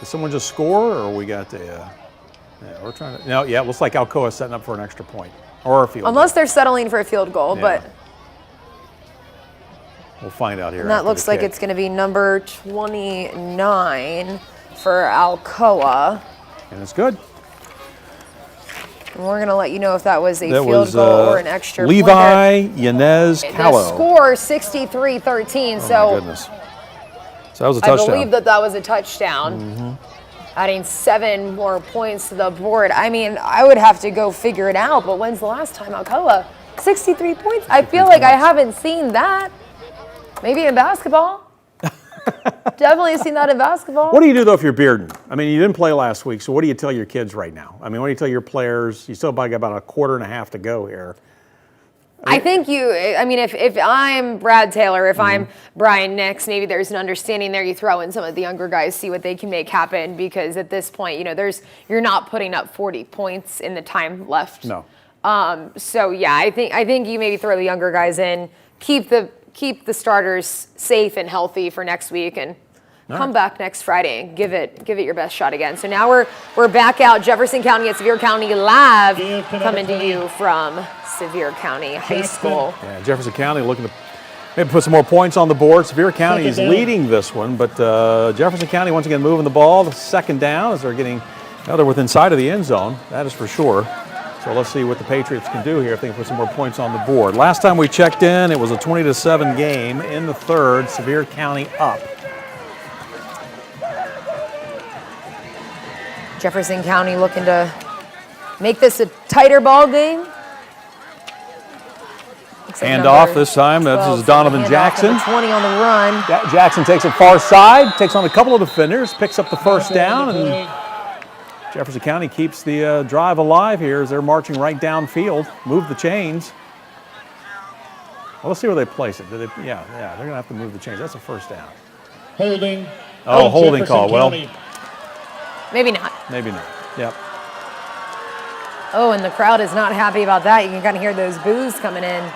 someone just score, or we got yeah, we're trying to, no, yeah, it looks like Alcoa is setting up for an extra point, or a field Unless goal. they're settling for a field goal, Yeah. but We'll find out here. and that after looks the like kick. it's going to be number 29 for Alcoa. And it's good. And we're going to let you know if that was a That field was goal or an extra point. Levi Yanez Callow. The score 63-13. Oh, So my goodness. So that was a I touchdown. believe that was a touchdown. Adding 7 more points to the board. I mean, I would have to go figure it out, but when's the last time Alcoa? 63 points? I feel like I haven't seen that. Maybe in basketball. Definitely seen that in basketball. What do you do, though, if you're Bearden? I mean, you didn't play last week, so what do you tell your kids right now? I mean, what do you tell your players? You still got about a quarter and a half to go here. I think if I'm Brad Taylor, if I'm Brian Nix, maybe there's an understanding there. You throw in some of the younger guys, see what they can make happen, because at this point, you're not putting up 40 points in the time left. No. So yeah, I think you maybe throw the younger guys in, keep the starters safe and healthy for next week, and come back next Friday and give it your best shot again. So now we're back out, Jefferson County at Sevier County live, coming to you from Sevier County High School. Yeah, Jefferson County looking to maybe put some more points on the board. Sevier County is leading this one, but Jefferson County once again moving the ball. The second down as they're they're within sight of the end zone. That is for sure. So let's see what the Patriots can do here if they can put some more points on the board. Last time we checked in, it was a 20-7 game in the third. Sevier County up. Jefferson County looking to make this a tighter ball game. Hand off this time. This is Donovan Jackson. 20 on the run. Jackson takes it far side, takes on a couple of defenders, picks up the first down, and Jefferson County keeps the drive alive here as they're marching right downfield. Move the chains. Well, let's see where they place it. Yeah, they're going to have to move the chains. That's a first down. Holding. Oh, holding call. Well, maybe not. maybe not. Yep. Oh, and the crowd is not happy about that. You can kind of hear those boos coming in.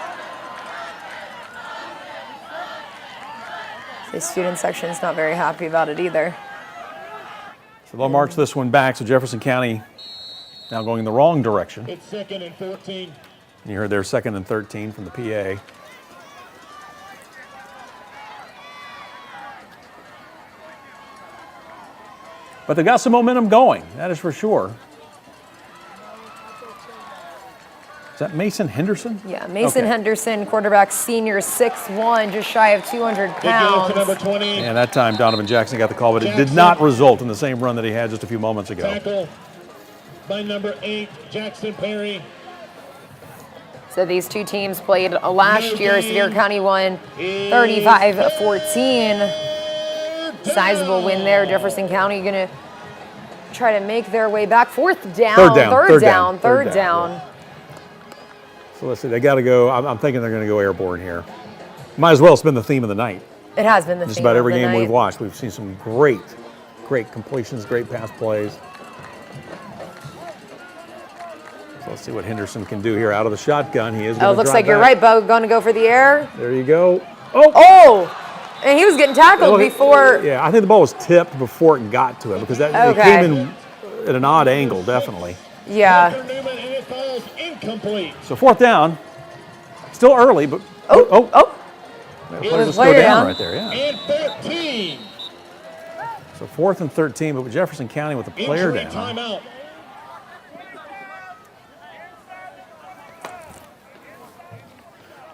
The student section is not very happy about it either. So they'll march this one back. So Jefferson County now going in the wrong direction. It's 2nd and 14. You heard their 2nd and 13 from the PA. But they've got some momentum going, that is for sure. Is that Mason Henderson? Yeah, Mason Henderson, quarterback, senior, 6'1", just shy of 200 pounds. Number 20. And that time Donovan Jackson got the call, but it did not result in the same run that he had just a few moments ago. Tackle by number 8, Jackson Perry. So these two teams played last year. Sevier County won 35-14. Sizable win there. Jefferson County going to try to make their way back. Third down. Yeah. So let's see, they got to go. I'm thinking they're going to go airborne here. Might as well. It's been the theme of the night. It has been the Just theme about of every the game night. we've watched. We've seen some great completions, great pass plays. So let's see what Henderson can do here out of the shotgun. He is going to looks like you're right, Bo. Going to go for the air. There you go. Oh! And he was getting tackled before. Yeah, I think the ball was tipped before it got to him because it came in at an odd angle, definitely. Yeah. Incomplete. So 4th down. Still early, but It just was go later down down. right there, yeah. And 13. So 4th and 13, but with Jefferson County with the player Injury down. timeout.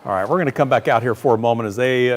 All right, we're going to come back out here for a moment as they,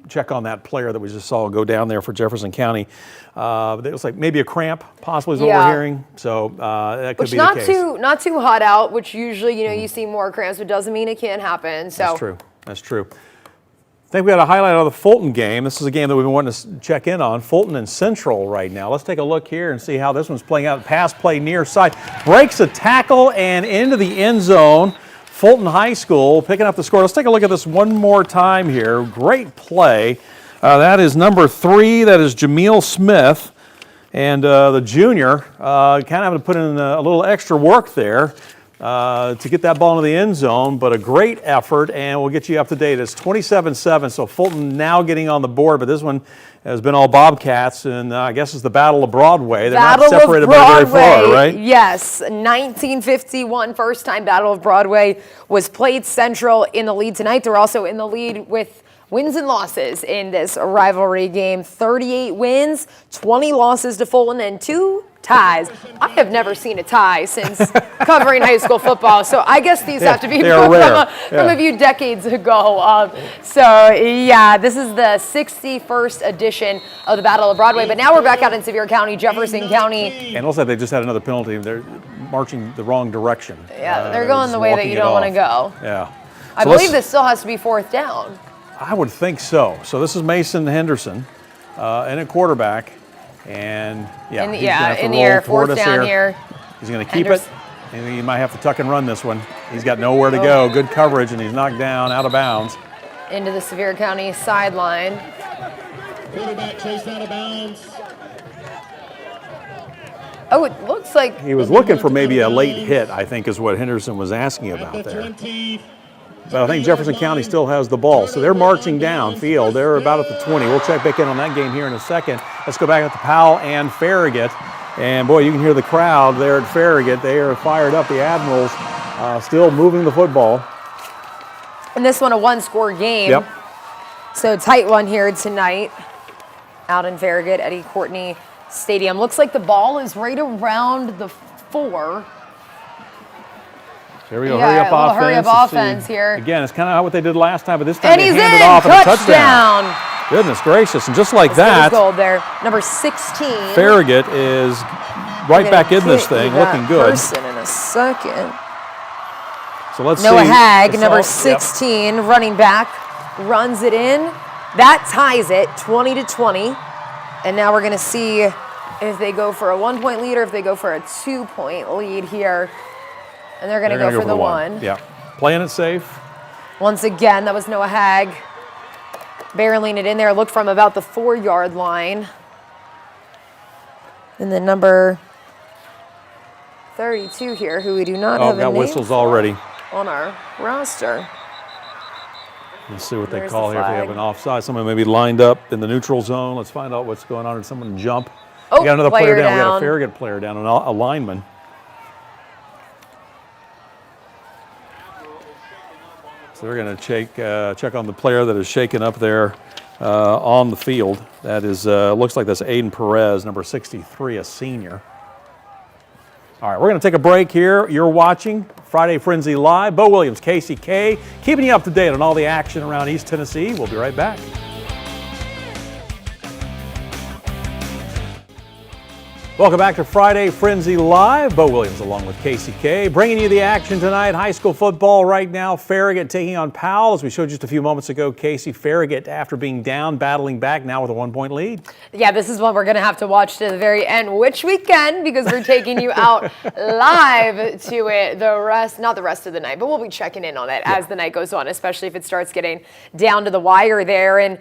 check on that player that we just saw go down there for Jefferson County. It was like maybe a cramp, possibly is what we're hearing. So that could be the case. Not too hot out, which usually you see more cramps, but doesn't mean it can't happen. So That's true. That's true. I think we got a highlight of the Fulton game. This is a game that we've been wanting to check in on. Fulton and Central right now. Let's take a look here and see how this one's playing out. Pass play near side, breaks a tackle and into the end zone. Fulton High School picking up the score. Let's take a look at this one more time here. Great play. That is number 3. That is Jameel Smith. And the junior kind of having to put in a little extra work there to get that ball into the end zone, but a great effort, and we'll get you up to date. It's 27-7, so Fulton now getting on the board, but this one has been all Bobcats, and I guess it's the Battle of Broadway. They're not separated by very far, right? Yes, 1951, first time Battle of Broadway was played. Central in the lead tonight. They're also in the lead with wins and losses in this rivalry game. 38 wins, 20 losses to Fulton, and 2 ties. I have never seen a tie since covering high school football, so I guess these have to be from a few decades ago. This is the 61st edition of the Battle of Broadway, but now we're back out in Sevier County, Jefferson County. And also they just had another penalty. They're marching the wrong direction. Yeah, they're going the way that you don't want to go. Yeah. I believe this still has to be 4th down. I would think so. So this is Mason Henderson and a quarterback. And in the air, 4th down here. He's going to keep it, and he might have to tuck and run this one. He's got nowhere to go. Good coverage, and he's knocked down out of bounds. Into the Sevier County sideline. Quarterback chased out of bounds. Oh, it looks like he was looking for maybe a late hit, I think is what Henderson was asking about there. But I think Jefferson County still has the ball. So they're marching downfield. They're about at the 20. We'll check back in on that game here in a second. Let's go back up to Powell and Farragut. And boy, you can hear the crowd there at Farragut. They are fired up. The Admirals still moving the football. And this one a 1-score game. Yep. So tight one here tonight out in Farragut, Eddie Courtney Stadium. Looks like the ball is right around the 4. Here we go, hurry up offense. Hurry up offense here. Again, it's kind of what they did last time, but this time and they he's handed in, off and a touchdown. Goodness gracious, and just like that, gold there. Number 16. Farragut is right back in this thing, looking good. Person in a second. So let's Noah see. Hagg, number 16, running back, runs it in. That ties it, 20-20. And now we're going to see if they go for a 1-point lead or if they go for a 2-point lead here. And they're going to go for the 1. Yeah, playing it safe. Once again, that was Noah Hagg. Barreling it in there, looked from about the 4-yard line. And then number 32 here, who we do not have a got name whistles already on our roster. Let's see what they There's call the here. If we flag. have an offside, someone maybe lined up in the neutral zone. Let's find out what's going on. Did someone jump? Oh, We got another player down. We got a down. Farragut player down, a lineman. So they're going to check on the player that is shaken up there on the field. That is, looks like that's Aiden Perez, number 63, a senior. All right, we're going to take a break here. You're watching Friday Frenzy Live. Bo Williams, KCK, keeping you up to date on all the action around East Tennessee. We'll be right back. Welcome back to Friday Frenzy Live. Bo Williams along with KCK, bringing you the action tonight. High school football right now. Farragut taking on Powell. As we showed just a few moments ago, Casey, Farragut, after being down, battling back now with a 1-point lead. Yeah, this is one we're going to have to watch to the very end, which we can, because we're taking you out live to it not the rest of the night, but we'll be checking in on it as the night goes on, especially if it starts getting down to the wire there, and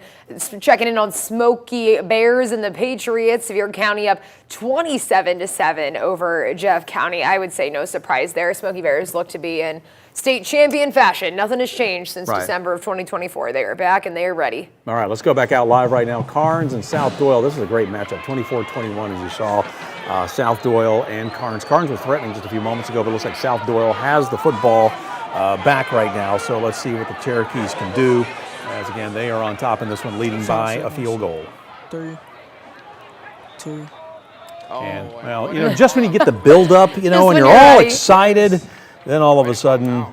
checking in on Smoky Bears and the Patriots. Sevier County up 27-7 over Jeff County. I would say no surprise there. Smoky Bears look to be in state champion fashion. Nothing has changed since December of 2024. They are back and they are ready. All right, let's go back out live right now. Karns and South Doyle. This is a great matchup. 24-21 as you saw. South Doyle and Karns. Karns were threatening just a few moments ago, but it looks like South Doyle has the football back right now. So let's see what the Cherokees can do. As again, they are on top in this one, leading by a field goal. 3, 2. And, well, you know, just when you get the build-up, you know, and you're all excited, then all of a sudden,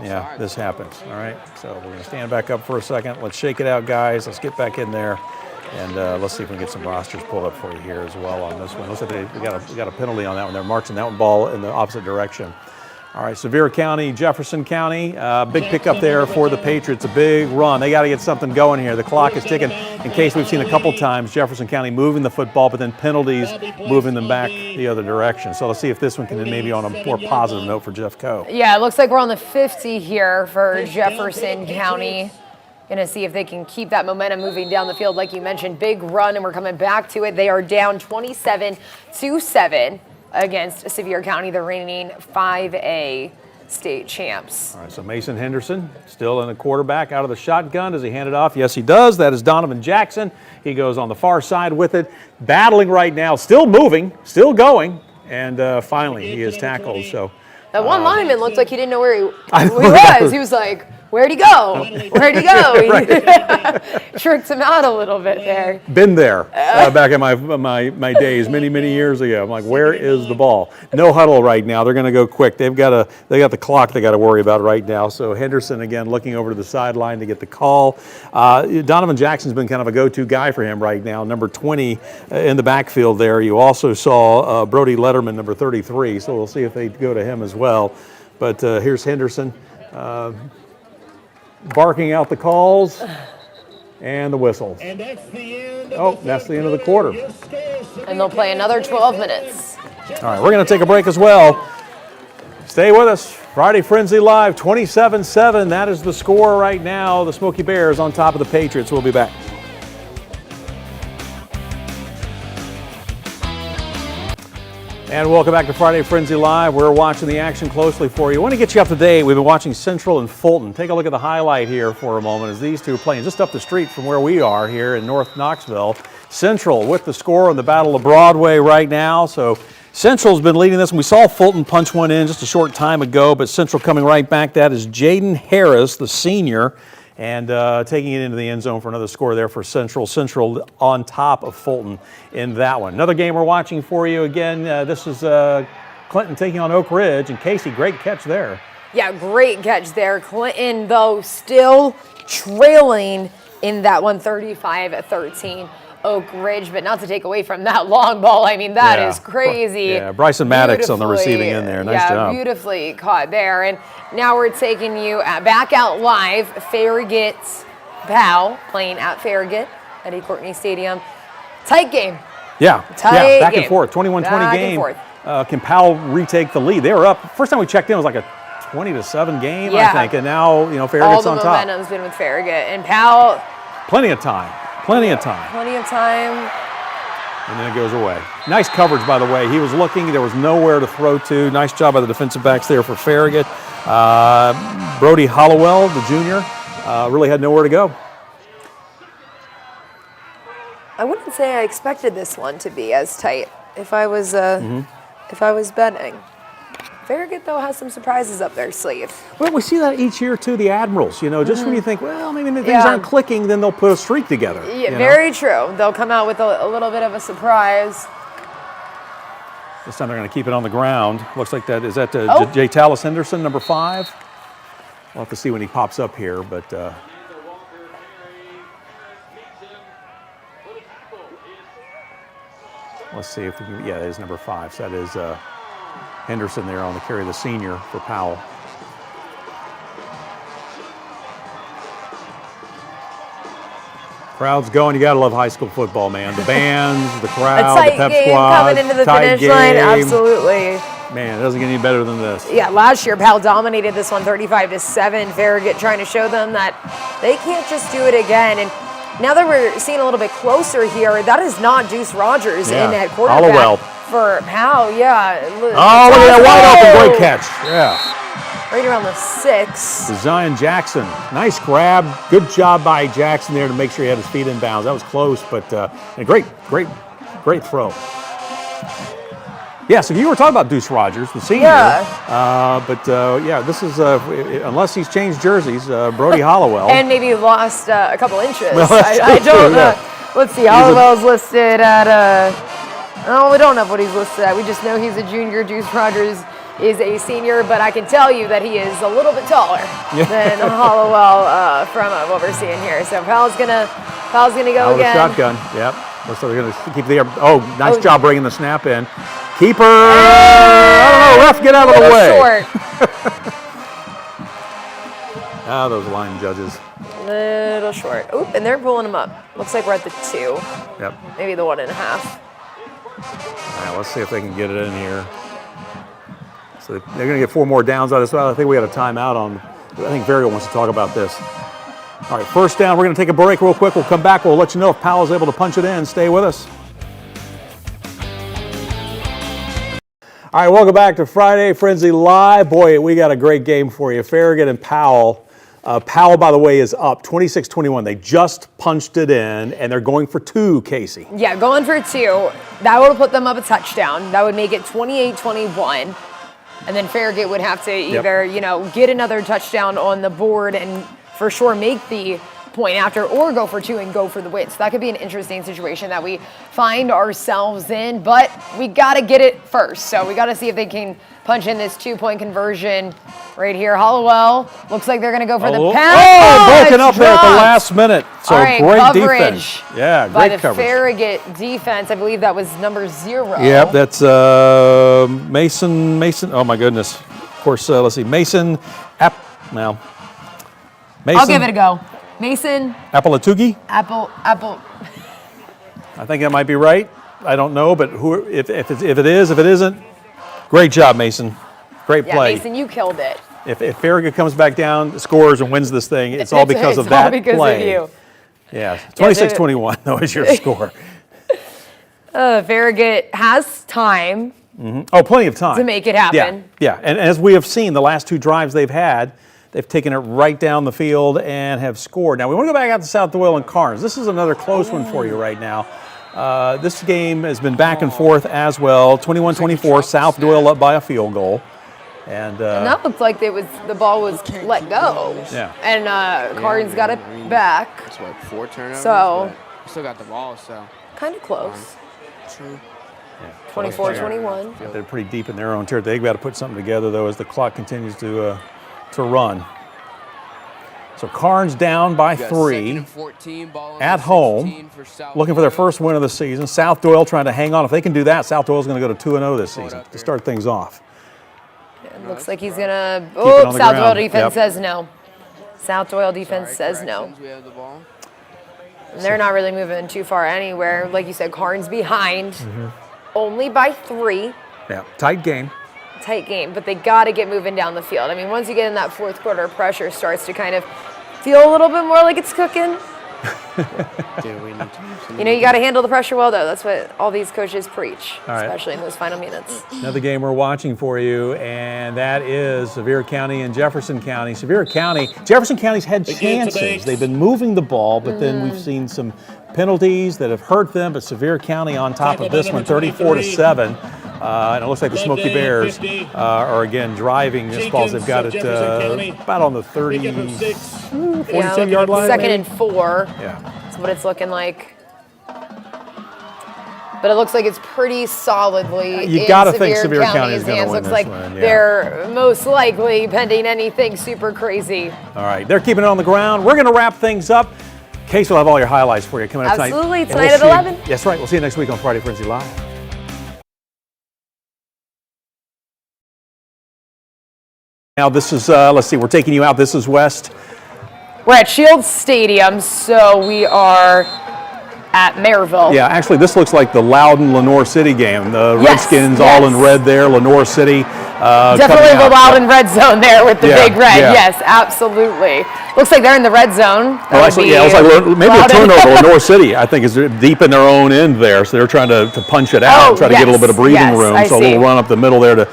yeah, this happens. All right, so we're going to stand back up for a second. Let's shake it out, guys. Let's get back in there, and let's see if we can get some rosters pulled up for you here as well on this one. Looks like we got a penalty on that one. They're marching that one ball in the opposite direction. All right, Sevier County, Jefferson County, big pickup there for the Patriots, a big run. They got to get something going here. The clock is ticking. In case we've seen a couple times, Jefferson County moving the football, but then penalties moving them back the other direction. So let's see if this one can maybe on a more positive note for Jeff Co. Yeah, it looks like we're on the 50 here for Jefferson County. Going to see if they can keep that momentum moving down the field. Like you mentioned, big run, and we're coming back to it. They are down 27-7. Against Sevier County, the reigning 5A state champs. All right, so Mason Henderson still in the quarterback out of the shotgun. Does he hand it off? Yes, he does. That is Donovan Jackson. He goes on the far side with it, battling right now, still moving, still going, and finally he is tackled. So that one lineman looked like he didn't know where he was. He was like, where'd he go? Where'd he go? Tricked him out a little bit there. Been there back in my days, many years ago. I'm like, where is the ball? No huddle right now. They're going to go quick. They got the clock they got to worry about right now. So Henderson again looking over to the sideline to get the call. Donovan Jackson's been kind of a go-to guy for him right now. Number 20 in the backfield there. You also saw Brody Letterman, number 33. So we'll see if they go to him as well. But here's Henderson. Barking out the calls and the whistles. And that's the end that's the end of the quarter. And they'll play another 12 minutes. All right, we're going to take a break as well. Stay with us. Friday Frenzy Live, 27-7. That is the score right now. The Smoky Bears on top of the Patriots. We'll be back. And welcome back to Friday Frenzy Live. We're watching the action closely for you. I want to get you up to date. We've been watching Central and Fulton. Take a look at the highlight here for a moment as these two are playing just up the street from where we are here in North Knoxville. Central with the score on the Battle of Broadway right now. So Central's been leading this one. We saw Fulton punch one in just a short time ago, but Central coming right back. That is Jaden Harris, the senior, and taking it into the end zone for another score there for Central. Central on top of Fulton in that one. Another game we're watching for you again. This is Clinton taking on Oak Ridge, and Casey, great catch there. Yeah, great catch there. Clinton, though, still trailing in that one, 35-13. Oak Ridge, but not to take away from that long ball. I mean, that is crazy. Yeah, Bryson Maddox on the receiving end there. Nice job. Beautifully caught there. And now we're taking you back out live. Farragut Powell playing at Farragut at A. Courtney Stadium. Tight game. Tight back and forth. 21-20 game. Can Powell retake the lead? They were up. First time we checked in, it was like a 20-7 game, I think. And now, Farragut's on top. All the momentum's been with Farragut. And Powell. Plenty of time. Plenty of time. And then it goes away. Nice coverage, by the way. He was looking. There was nowhere to throw to. Nice job by the defensive backs there for Farragut. Brody Hollowell, the junior, really had nowhere to go. I wouldn't say I expected this one to be as tight if I was betting. Farragut, though, has some surprises up their sleeve. Well, we see that each year, too, the Admirals. You know, just when you think, well, maybe things aren't clicking, then they'll put a streak together. Yeah, very true. They'll come out with a little bit of a surprise. This time they're going to keep it on the ground. Looks like that, is that J. Tallis Henderson, number 5? We'll have to see when he pops up here, but... let's see if we can, yeah, that is number 5. So that is Henderson there on the carry, the senior for Powell. Crowd's going. You got to love high school football, man. The bands, the crowd, the pep squad, coming into the finish line. Absolutely. Man, it doesn't get any better than this. Yeah, last year Powell dominated this one 35-7. Farragut trying to show them that they can't just do it again. And now that we're seeing a little bit closer here, that is not Deuce Rogers in at quarterback for Powell. Yeah. Oh, look at that wide open, great catch. Yeah. Right around the 6. Zion Jackson, nice grab. Good job by Jackson there to make sure he had his feet in bounds. That was close, but a great throw. Yeah, so you were talking about Deuce Rogers, the senior. Yeah. This is, unless he's changed jerseys, Brody Hollowell. And maybe lost a couple inches. Well, I don't know. Let's see, Hollowell's listed at, we don't know what he's listed at. We just know he's a junior. Deuce Rogers is a senior, but I can tell you that he is a little bit taller than Hollowell from what we're seeing here. So Powell's gonna go again. Shotgun, yep. Looks like they're gonna keep the air. Oh, nice job bringing the snap in. Keeper, I don't know, ref, get out of the way. Short. Those line judges. Little short. Oop, and they're pulling him up. Looks like we're at the 2. Yep. Maybe the 1.5. All right, let's see if they can get it in here. So they're going to get 4 more downs out of this. Well, I think we got a timeout on. I think Varial wants to talk about this. All right, first down. We're going to take a break real quick. We'll come back. We'll let you know if Powell's able to punch it in. Stay with us. All right, welcome back to Friday Frenzy Live. Boy, we got a great game for you. Farragut and Powell. Powell, by the way, is up 26-21. They just punched it in, and they're going for 2, Casey. Yeah, going for 2. That would put them up a touchdown. That would make it 28-21. And then Farragut would have to either, get another touchdown on the board and for sure make the point after, or go for 2 and go for the win. So that could be an interesting situation that we find ourselves in, but we got to get it first. So we got to see if they can punch in this 2-point conversion right here. Hollowell looks like they're going to go for the pass. Broken up there at the last minute. So great defense. Yeah, by great the coverage. Farragut defense. I believe that was number 0. Yep, that's Mason. Oh my goodness. Of course, let's see. Mason. Mason. I'll give it a go. Mason. Apalatugi? Apple. I think that might be right. I don't know, but if it isn't, great job, Mason. Great play. Yeah, Mason, you killed it. If Farragut comes back down, scores, and wins this thing, it's all because of that play. It's all because of you. Yeah, 26-21, though, is your score. Farragut has time. Mm-hmm. Oh, plenty of time. To make it happen. Yeah, and as we have seen, the last 2 drives they've had, they've taken it right down the field and have scored. Now, we want to go back out to South Doyle and Karns. This is another close one for you right now. This game has been back and forth as well. 21-24, South Doyle up by a field goal. And that looked like the ball was let go. Yeah. And Karns got it back. It's what, 4 turnovers? So still got the ball, so. Kind of close. True. 24-21. They're pretty deep in their own territory. They've got to put something together, though, as the clock continues to run. So Karns down by 3 at home, looking for their first win of the season. South Doyle trying to hang on. If they can do that, South Doyle's going to go to 2-0 this season to start things off. It looks like he's going to. Oh, South Doyle defense says no. South Doyle defense says no. And they're not really moving too far anywhere. Like you said, Karns behind, only by 3. Yeah, tight game. Tight game, but they got to get moving down the field. I mean, once you get in that 4th quarter, pressure starts to kind of feel a little bit more like it's cooking. You got to handle the pressure well, though. That's what all these coaches preach, especially in those final minutes. Another game we're watching for you, and that is Sevier County and Jefferson County. Jefferson County's had chances. They've been moving the ball, but then we've seen some penalties that have hurt them, but Sevier County on top of this one, 34-7. And it looks like the Smoky Bears are again driving this ball. They've got it about on the 42-yard line. Second and 4. Yeah. That's what it's looking like. But it looks like it's pretty solidly You got to in think Sevier County is going to win looks this like one. Yeah. they're most likely pending anything super crazy. All right, they're keeping it on the ground. We're going to wrap things up. Case will have all your highlights for you coming up tonight. Absolutely, And tonight we'll at see you- 11. That's right. We'll see you next week on Friday Frenzy Live. Now this is, let's see, we're taking you out. This is West. We're at Shields Stadium, so we are at Maryville. Yeah, actually, this looks like the Loudon Lenoir City game. The Yes, Redskins all in yes. red there. Lenoir City. Definitely the Loudon red zone there with the Yeah, big red. yeah. Yes, absolutely. Looks like they're in the red zone. That Well, would actually, be yeah, it was like maybe a Loudon. turnover. Lenoir City, I think, is deep in their own end there, so they're trying to punch it out, Oh, try to get a little bit of breathing yes, room. I So a see. little run up the middle there to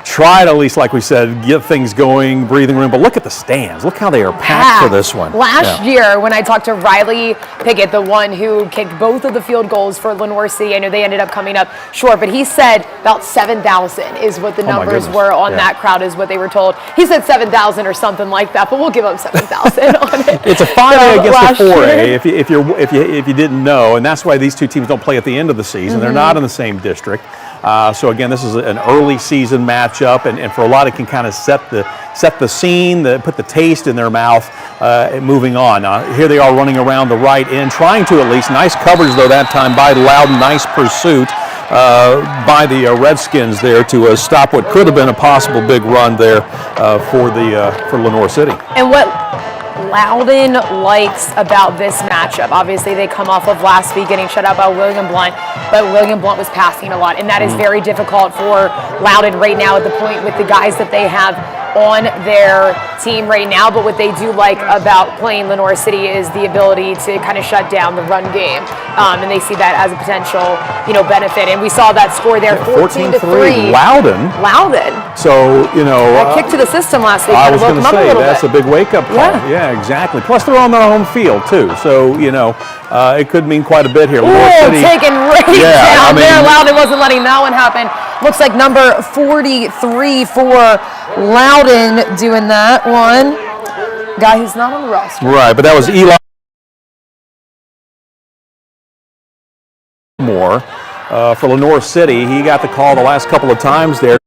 try to, at least like we said, get things going, breathing room. But look at the stands. Look how they are packed for this one. Last Yeah. year, when I talked to Riley Pickett, the one who kicked both of the field goals for Lenoir City, I know they ended up coming up short, but he said about 7,000 is what the my numbers goodness. were on Yeah. that crowd, is what they were told. He said 7,000 or something like that, but we'll give him 7,000 on it. It's a 5A So against a last 4A. year- If you didn't know, and that's why these two teams don't play at the end of the season. They're not in the same district. So again, this is an early season matchup, and for a lot, it can kind of set the scene, put the taste in their mouth, and moving on. Here they are running around the right end, trying to at least. Nice coverage though that time by Loudon. Nice pursuit by the Redskins there to stop what could have been a possible big run there for Lenoir City. And what Loudon likes about this matchup, obviously they come off of last week getting shut out by William Blunt, but William Blunt was passing a lot, and that is very difficult for Loudon right now at the point with the guys that they have on their team right now. But what they do like about playing Lenoir City is the ability to kind of shut down the run game, and they see that as a potential, benefit. And we saw that score there, 14-3. Loudon. So, That kick to the system last week I kind was of woke going them to up a say, little that's bit. a big wake-up call. Yeah. Yeah, exactly. Plus, they're on their home field, too. So, it could mean quite a bit here. Lenoir Ooh, City, taken right Yeah, down I mean- there. Loudon wasn't letting that one happen. Looks like number 43 for Loudon doing that one. Guy who's not on the roster. Right, but that was Eli Moore for Lenoir City. He got the call the last couple of times there.